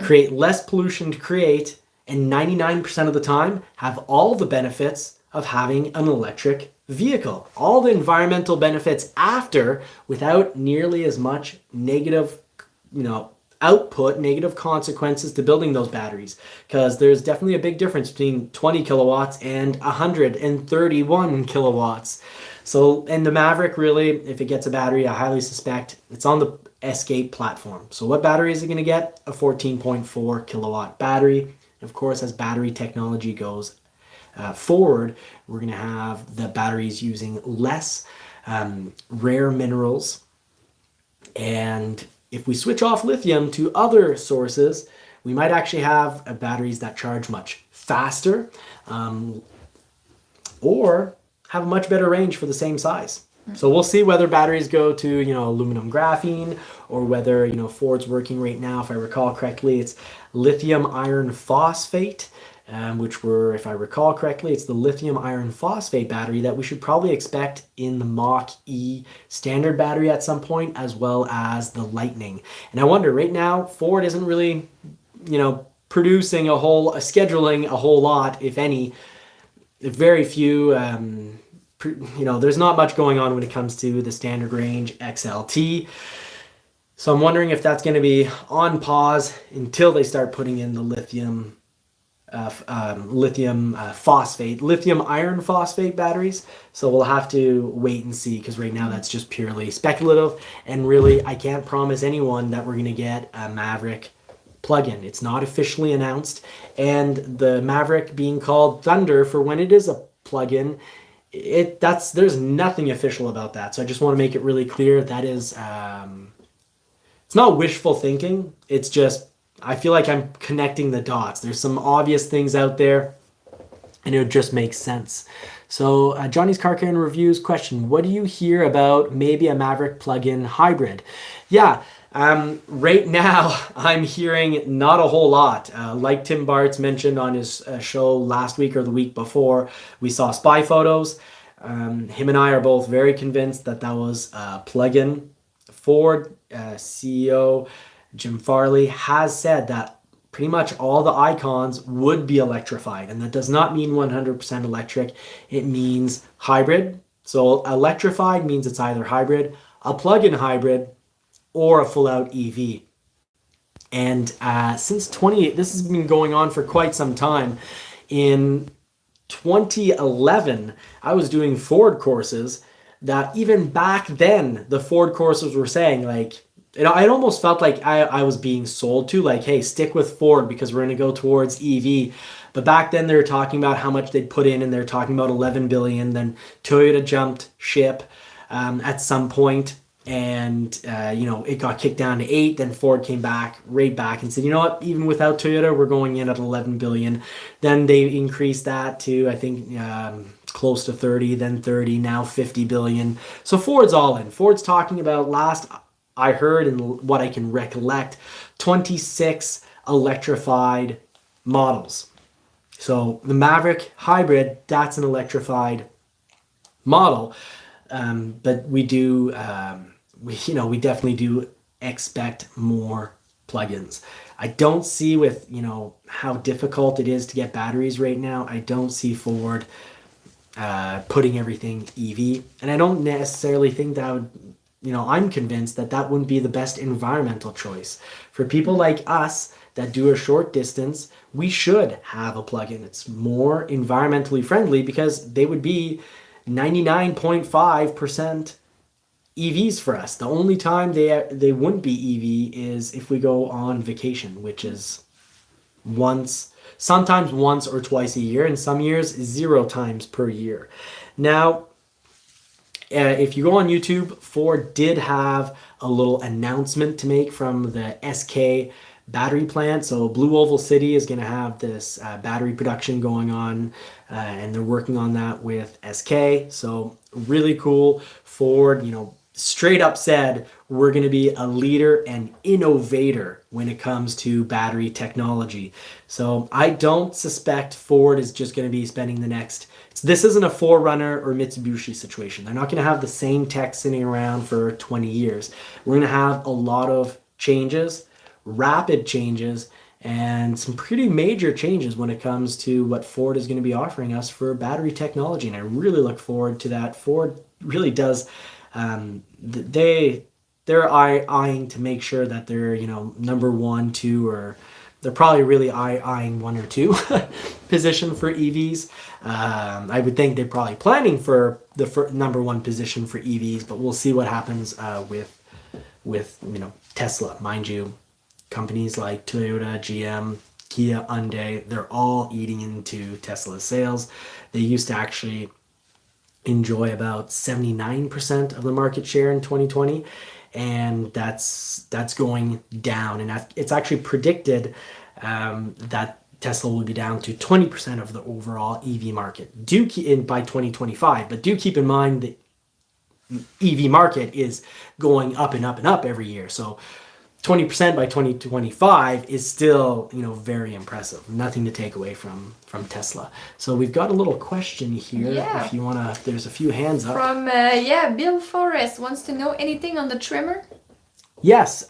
create less pollution to create, and 99% of the time have all the benefits of having an electric vehicle. All the environmental benefits after, without nearly as much negative, output, negative consequences to building those batteries. Because there's definitely a big difference between 20 kilowatts and 131 kilowatts. So, and the Maverick really, if it gets a battery, I highly suspect it's on the Escape platform. So what battery is it going to get? A 14.4 kilowatt battery. Of course, as battery technology goes forward, we're going to have the batteries using less rare minerals. And if we switch off lithium to other sources, we might actually have batteries that charge much faster or have a much better range for the same size. So we'll see whether batteries go to, aluminum graphene, or whether, Ford's working right now, if I recall correctly, it's lithium iron phosphate, if I recall correctly, it's the lithium iron phosphate battery that we should probably expect in the Mach-E standard battery at some point, as well as the Lightning. And I wonder, right now, Ford isn't really, producing scheduling a whole lot, if any, very few, there's not much going on when it comes to the standard range XLT. So I'm wondering if that's going to be on pause until they start putting in the lithium iron phosphate batteries. So we'll have to wait and see, because right now that's just purely speculative. And really, I can't promise anyone that we're going to get a Maverick plug-in. It's not officially announced. And the Maverick being called Thunder for when it is a plug-in, there's nothing official about that. So I just want to make it really clear that is it's not wishful thinking. It's just I feel like I'm connecting the dots. There's some obvious things out there and it just makes sense. So Johnny's Car Care and Reviews question, what do you hear about maybe a Maverick plug-in hybrid? Yeah, right now I'm hearing not a whole lot. Like Tim Bartz mentioned on his show last week or the week before, we saw spy photos. Him and I are both very convinced that was a plug-in. Ford CEO Jim Farley has said that pretty much all the icons would be electrified, and that does not mean 100% electric. It means hybrid. So electrified means it's either hybrid, a plug-in hybrid, or a full-out EV. And since this has been going on for quite some time. In 2011, I was doing Ford courses that even back then, the Ford courses were saying, like, it almost felt like I was being sold to, like, hey, stick with Ford because we're going to go towards EV. But back then they were talking about how much they'd put in, and they're talking about 11 billion. Then Toyota jumped ship at some point, and it got kicked down to 8. Then Ford came right back and said, you know what, even without Toyota, we're going in at 11 billion. Then they increased that to, I think, close to 30, then 30, now 50 billion. So Ford's all in. Ford's talking about I heard and what I can recollect, 26 electrified models. So the Maverick hybrid, that's an electrified model. But we do, we definitely do expect more plugins. I don't see with, how difficult it is to get batteries right now. I don't see Ford putting everything EV. And I don't necessarily think that would, I'm convinced that that wouldn't be the best environmental choice. For people like us that do a short distance, we should have a plug-in. It's more environmentally friendly because they would be 99.5% EVs for us. The only time they wouldn't be EV is if we go on vacation, which is sometimes once or twice a year, and some years 0 times per year. Now, if you go on YouTube, Ford did have a little announcement to make from the SK battery plant. So Blue Oval City is going to have this battery production going on, and they're working on that with SK. So really cool. Ford, straight up said, we're going to be a leader and innovator when it comes to battery technology. So I don't suspect Ford is just going to be spending this isn't a 4Runner or Mitsubishi situation. They're not going to have the same tech sitting around for 20 years. We're going to have a lot of changes, rapid changes, and some pretty major changes when it comes to what Ford is going to be offering us for battery technology. And I really look forward to that. Ford really does. They're eyeing to make sure that they're number 1, 2, or they're probably really eyeing 1 or 2 position for EVs. I would think they're probably planning for the number 1 position for EVs, but we'll see what happens with Tesla. Mind you, companies like Toyota, GM, Kia, Hyundai, they're all eating into Tesla's sales. They used to actually enjoy about 79% of the market share in 2020, and that's going down, and it's actually predicted that Tesla will be down to 20% of the overall EV market by 2025. But do keep in mind the EV market is going up and up and up every year, so 20% by 2025 is still, very impressive. Nothing to take away from Tesla. So we've got a little question here. Yeah. If you want to, there's a few hands up. From, Bill Forrest wants to know anything on the trimmer? Yes,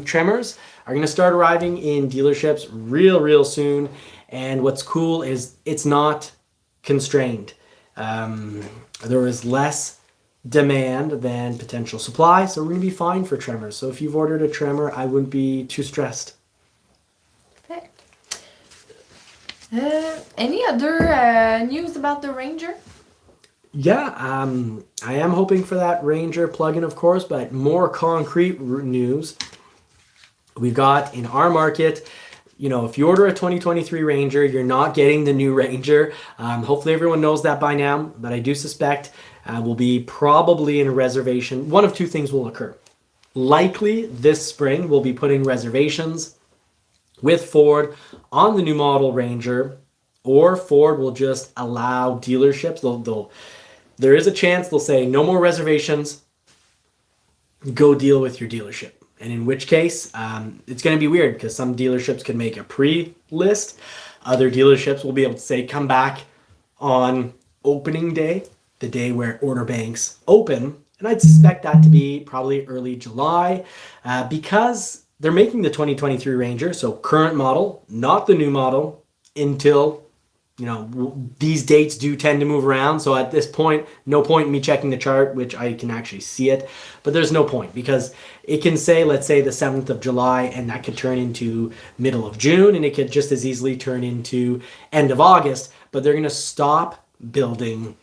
trimmers are going to start arriving in dealerships real soon. And what's cool is it's not constrained. There is less demand than potential supply, so we're going to be fine for trimmers. So if you've ordered a trimmer, I wouldn't be too stressed. Perfect. Any other news about the Ranger? Yeah, I am hoping for that Ranger plug-in, of course, but more concrete news. We've got in our market, if you order a 2023 Ranger, you're not getting the new Ranger. Hopefully everyone knows that by now, but I do suspect we'll be probably in a reservation. One of two things will occur. Likely this spring, we'll be putting reservations with Ford on the new model Ranger, or Ford will just allow dealerships. There is a chance they'll say no more reservations, go deal with your dealership. And in which case, it's going to be weird because some dealerships can make a pre-list. Other dealerships will be able to say, come back on opening day, the day where order banks open. And I'd suspect that to be probably early July because they're making the 2023 Ranger, so current model, not the new model, until, these dates do tend to move around. So at this point, no point in me checking the chart, which I can actually see it, but there's no point because it can say, let's say the 7th of July, and that could turn into middle of June, and it could just as easily turn into end of August, but they're going to stop building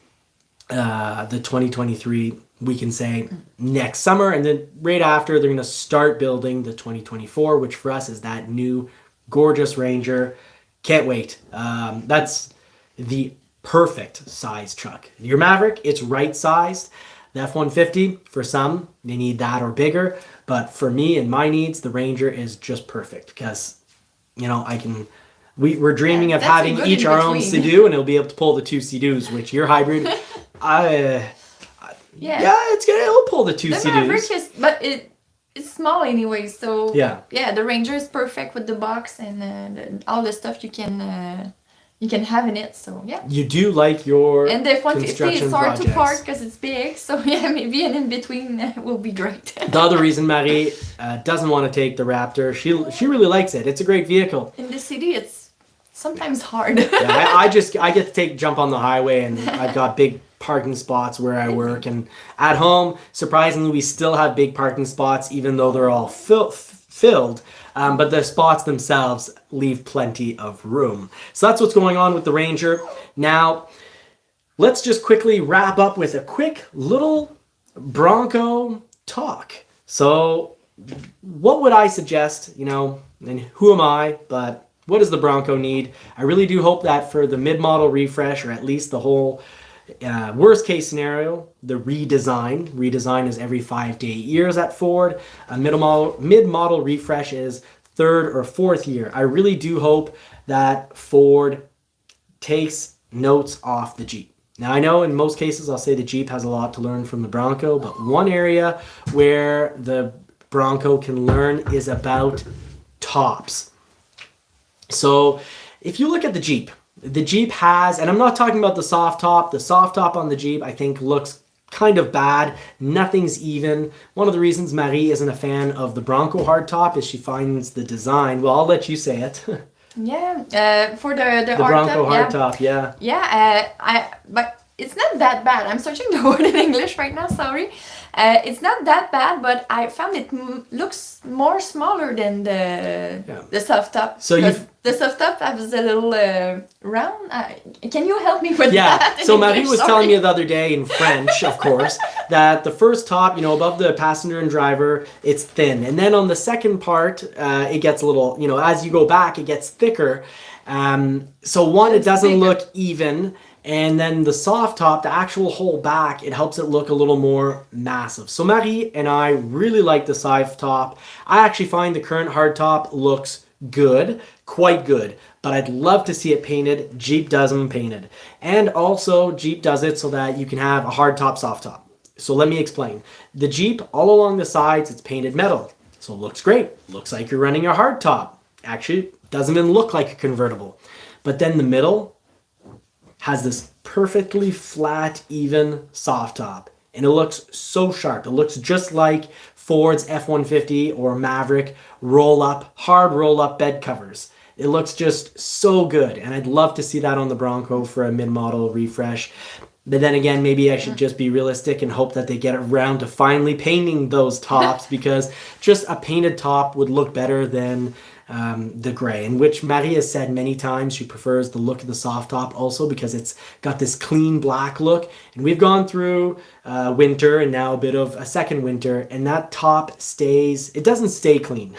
the 2023, we can say next summer, and then right after they're going to start building the 2024, which for us is that new gorgeous Ranger. Can't wait. That's the perfect size truck. Your Maverick, it's right sized. The F-150, for some, they need that or bigger. But for me and my needs, the Ranger is just perfect because, we're dreaming of having each our own Sea-Doo, and it'll be able to pull the 2 Sea-Doos, which your hybrid, it'll pull the 2 The Sea-Doos. Maverick is, but it's small anyway, so Yeah. the Ranger is perfect with the box and all the stuff you can have in it. So yeah. You do like your And the F-150 construction is hard to projects. park because it's big. So yeah, maybe an in between will be great. The other reason Marie doesn't want to take the Raptor, she really likes it. It's a great vehicle. In the city, it's sometimes hard. Yeah, I get to jump on the highway, and I've got big parking spots where I work, and at home, surprisingly, we still have big parking spots, even though they're all filled. But the spots themselves leave plenty of room. So that's what's going on with the Ranger. Now, let's just quickly wrap up with a quick little Bronco talk. So, what would I suggest? And who am I? But what does the Bronco need? I really do hope that for the mid-model refresh, or at least the whole worst case scenario, the redesign. Redesign is every 5 to 8 years at Ford. A mid-model refresh is 3rd or 4th year. I really do hope that Ford takes notes off the Jeep. Now, I know in most cases I'll say the Jeep has a lot to learn from the Bronco, but one area where the Bronco can learn is about tops. So if you look at the Jeep has, and I'm not talking about the soft top on the Jeep I think looks kind of bad. Nothing's even. One of the reasons Marie isn't a fan of the Bronco hardtop is she finds the design, well, I'll let you say it. Yeah, for the Bronco hardtop, yeah. Yeah, but it's not that bad. I'm searching the word in English right now, sorry. It's not that bad, but I found it looks more smaller than the soft top. So the soft top has a little round. Can you help me with that? So Marie was telling me the other day in French, of course, that the first top, above the passenger and driver, it's thin. And then on the second part, it gets a little, as you go back, it gets thicker. So it doesn't look even. And then the soft top, the actual whole back, it helps it look a little more massive. So Marie and I really like the soft top. I actually find the current hard top looks good, quite good. But I'd love to see it painted. Jeep does them painted. And also Jeep does it so that you can have a hard top, soft top. So let me explain. The Jeep, all along the sides, it's painted metal. So it looks great. Looks like you're running a hard top. Actually, doesn't even look like a convertible. But then the middle has this perfectly flat, even soft top. And it looks so sharp. It looks just like Ford's F-150 or Maverick hard roll-up bed covers. It looks just so good. And I'd love to see that on the Bronco for a mid-model refresh. But then again, maybe I should just be realistic and hope that they get around to finally painting those tops, because just a painted top would look better than the gray, in which Marie has said many times she prefers the look of the soft top also because it's got this clean black look. And we've gone through winter and now a bit of a second winter, and that top it doesn't stay clean.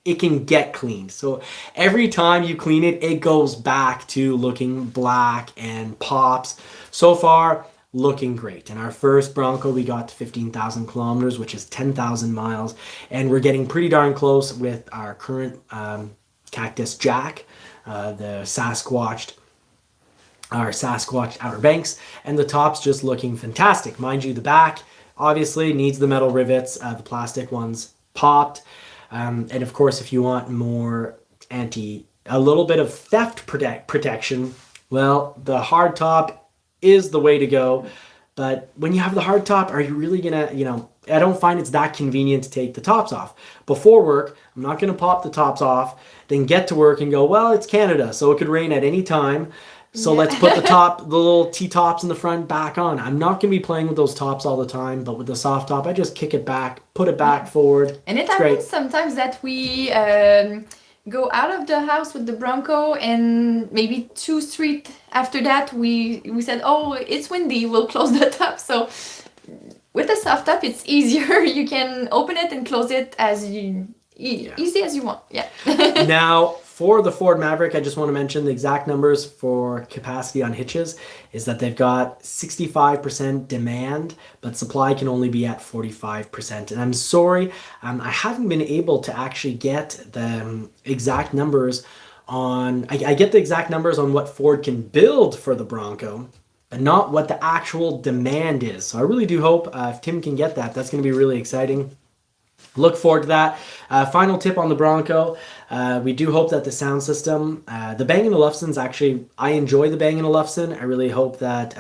It can get cleaned. So every time you clean it, it goes back to looking black and pops. So far, looking great. And our first Bronco, we got to 15,000 kilometers, which is 10,000 miles. And we're getting pretty darn close with our current Cactus Jack, the Sasquatch Outer Banks. And the top's just looking fantastic. Mind you, the back obviously needs the metal rivets. The plastic ones popped. And of course, if you want more a little bit of theft protection, well, the hard top is the way to go. But when you have the hard top, are you really gonna, I don't find it's that convenient to take the tops off. Before work, I'm not gonna pop the tops off, then get to work and go, well, it's Canada, so it could rain at any time. So let's put the little T-tops in the front back on. I'm not going to be playing with those tops all the time, but with the soft top, I just kick it back, put it back forward. And it happens sometimes that we go out of the house with the Bronco, and maybe 2 streets after that, we said, oh, it's windy, we'll close the top. So with the soft top, it's easier. You can open it and close it as easy as you want. Yeah. Now, for the Ford Maverick, I just want to mention the exact numbers for capacity on hitches is that they've got 65% demand, but supply can only be at 45%. And I'm sorry, I haven't been able to actually get the exact numbers on, I get the exact numbers on what Ford can build for the Bronco, but not what the actual demand is. So I really do hope if Tim can get that, that's going to be really exciting. look forward to that. Final tip on the Bronco. We do hope that the sound system, the Bang & Olufsen's actually, I enjoy the Bang & Olufsen. I really hope that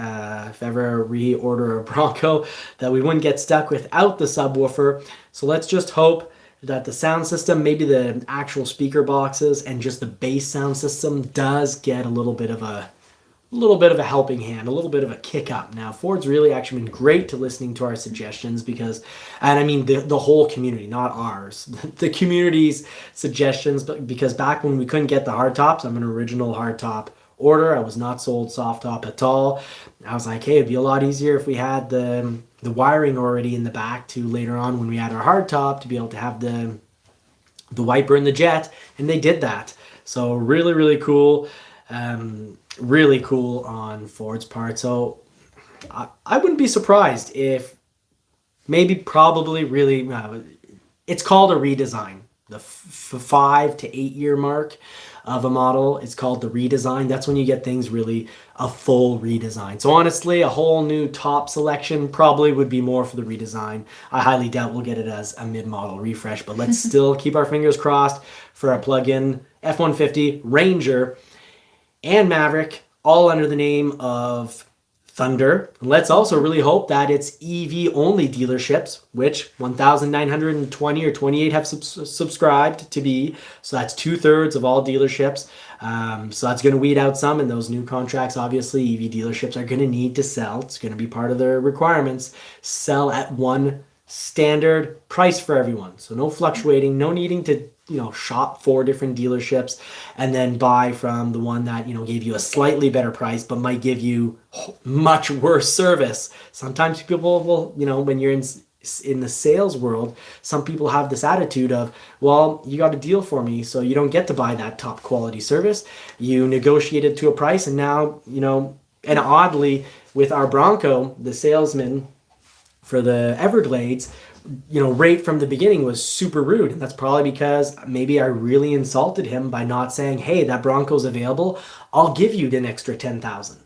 if ever reorder a Bronco, that we wouldn't get stuck without the subwoofer. So let's just hope that the sound system, maybe the actual speaker boxes and just the bass sound system does get a little bit of a helping hand, a little bit of a kick up. Now, Ford's really actually been great to listening to our suggestions because, and I mean the whole community, not ours, the community's suggestions, but because back when we couldn't get the hardtops, I'm an original hardtop order. I was not sold soft top at all. I was like, hey, it'd be a lot easier if we had the wiring already in the back to later on when we had our hardtop to be able to have the wiper and the jet, and they did that. So really, really cool. Really cool on Ford's part. So I wouldn't be surprised if probably really it's called a redesign. The 5 to 8 year mark of a model is called the redesign. That's when you get things really a full redesign. So honestly, a whole new top selection probably would be more for the redesign. I highly doubt we'll get it as a mid-model refresh, but let's still keep our fingers crossed for a plug-in F-150 Ranger and Maverick, all under the name of Thunder. Let's also really hope that it's EV only dealerships, which 1,920 or 28 have subscribed to be. So that's 2/3 of all dealerships. So that's going to weed out some, and those new contracts, obviously, EV dealerships are going to need to sell. It's going to be part of their requirements. Sell at one standard price for everyone. So no fluctuating, no needing to shop 4 different dealerships and then buy from the one that gave you a slightly better price but might give you much worse service. Sometimes people will when you're in the sales world, some people have this attitude of, well, you got a deal for me, so you don't get to buy that top quality service. You negotiated to a price, and now and oddly with our Bronco, the salesman for the Everglades, right from the beginning was super rude. And that's probably because maybe I really insulted him by not saying, hey, that Bronco's available. I'll give you an extra 10,000.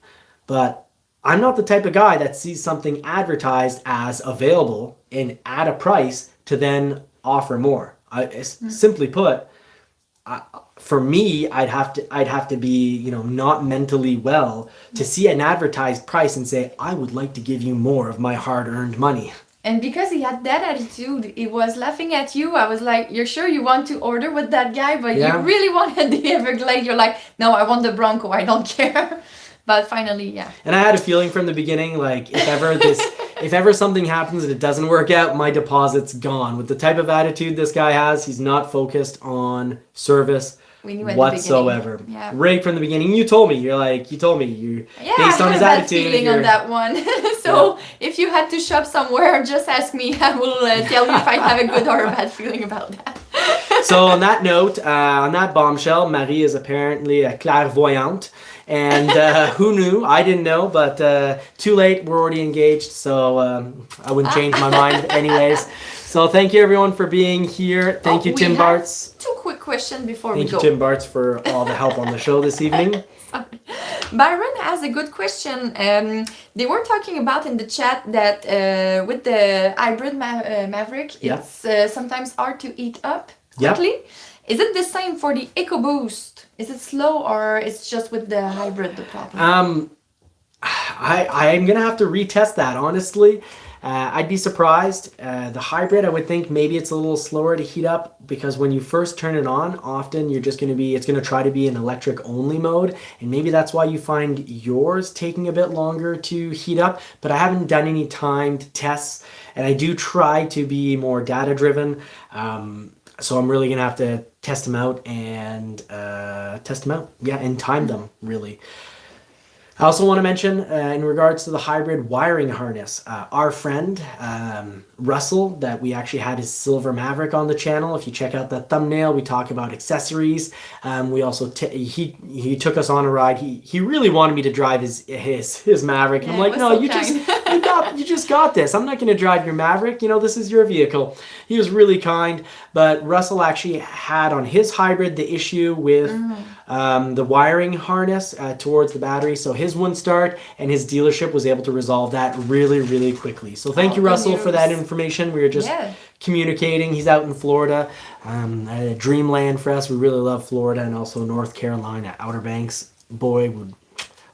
But I'm not the type of guy that sees something advertised as available and at a price to then offer more. Simply put, for me, I'd have to be, not mentally well to see an advertised price and say, I would like to give you more of my hard-earned money. And because he had that attitude, he was laughing at you. I was like, you're sure you want to order with that guy, but you really wanted the Everglade. You're like, no, I want the Bronco. I don't care. But finally, yeah. And I had a feeling from the beginning, like if ever something happens and it doesn't work out, my deposit's gone. With the type of attitude this guy has, he's not focused on service whatsoever. Yeah. Right from the beginning. You told me based on his attitude. Feeling on that one. So if you had to shop somewhere, just ask me. I will tell you if I have a good or a bad feeling about that. So on that note, on that bombshell, Marie is apparently a clairvoyante. And who knew? I didn't know, but too late. We're already engaged, so I wouldn't change my mind anyways. So thank you, everyone, for being here. Thank you, Tim Bartz. 2 quick questions before we go. Thank you, Tim Bartz, for all the help on the show this evening. Byron has a good question. They were talking about in the chat that with the hybrid Maverick, it's sometimes hard to heat up quickly. Yep. Is it the same for the EcoBoost? Is it slow, or it's just with the hybrid the problem? I'm gonna have to retest that, honestly. I'd be surprised. The hybrid, I would think maybe it's a little slower to heat up because when you first turn it on, often it's gonna try to be an electric only mode, and maybe that's why you find yours taking a bit longer to heat up. But I haven't done any timed tests, and I do try to be more data driven. So I'm really gonna have to test them out and time them really. I also want to mention in regards to the hybrid wiring harness, our friend Russell, that we actually had his silver Maverick on the channel. If you check out the thumbnail, we talk about accessories. We also he took us on a ride. He really wanted me to drive his Maverick. Yeah, I'm like, no, you just got this. I'm not going to drive your Maverick. This is your vehicle. He was really kind, but Russell actually had on his hybrid the issue with the wiring harness towards the battery. So his wouldn't start, and his dealership was able to resolve that really, really quickly. So thank you, Russell, for that information. We were just communicating. He's out in Florida, dreamland for us. We really love Florida and also North Carolina, Outer Banks. Boy,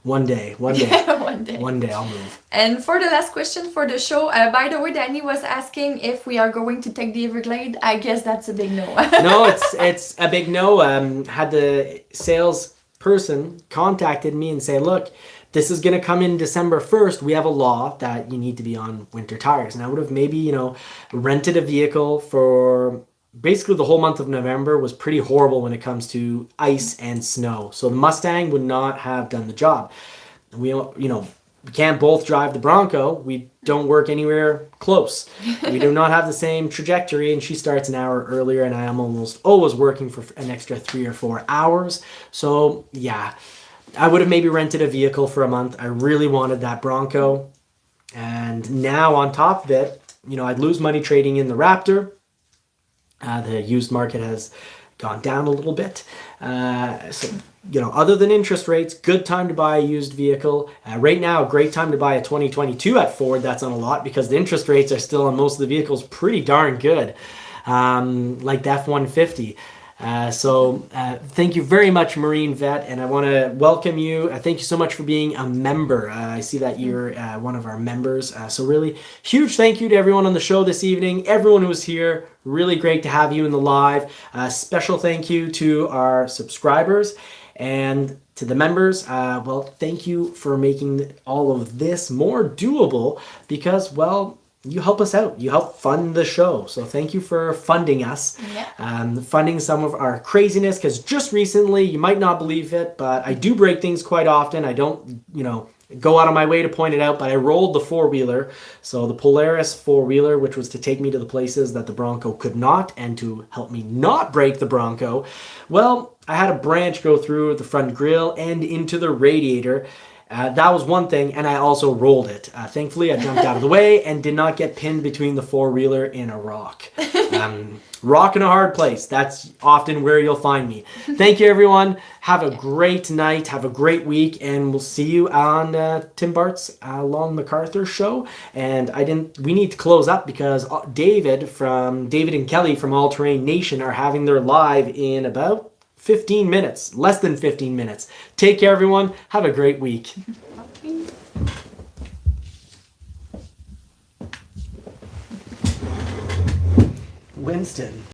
one day, one day I'll move. And for the last question for the show, by the way, Danny was asking if we are going to take the Everglade. I guess that's a big no. No, it's a big no. Had the sales person contacted me and say, look, this is going to come in December 1st. We have a law that you need to be on winter tires. And I would have maybe, rented a vehicle for basically the whole month of November. Was pretty horrible when it comes to ice and snow. So the Mustang would not have done the job. We can't both drive the Bronco. We don't work anywhere close. We do not have the same trajectory, and she starts an hour earlier, and I am almost always working for an extra 3 or 4 hours. So yeah, I would have maybe rented a vehicle for a month. I really wanted that Bronco. And now on top of it, I'd lose money trading in the Raptor. The used market has gone down a little bit. Other than interest rates, good time to buy a used vehicle. Right now, great time to buy a 2022 at Ford. That's on a lot because the interest rates are still on most of the vehicles pretty darn good, like the F-150. Thank you very much, Marine Vet, and I want to welcome you. Thank you so much for being a member. I see that you're one of our members. So really huge thank you to everyone on the show this evening, everyone who was here. Really great to have you in the live. Special thank you to our subscribers and to the members. Thank you for making all of this more doable because, you help us out. You help fund the show. So thank you for funding us. Yeah. Funding some of our craziness because just recently, you might not believe it, but I do break things quite often. I don't, go out of my way to point it out, but I rolled the four-wheeler. So the Polaris four-wheeler, which was to take me to the places that the Bronco could not and to help me not break the Bronco. Well, I had a branch go through the front grille and into the radiator. That was one thing, and I also rolled it. Thankfully, I jumped out of the way and did not get pinned between the four-wheeler and a rock. Rock in a hard place. That's often where you'll find me. Thank you, everyone. Have a great night. Have a great week, and we'll see you on Tim Bart's Long MacArthur show. And we need to close up because David and Kelly from All Terrain Nation are having their live in about 15 minutes, less than 15 minutes. Take care, everyone. Have a great week. Winston.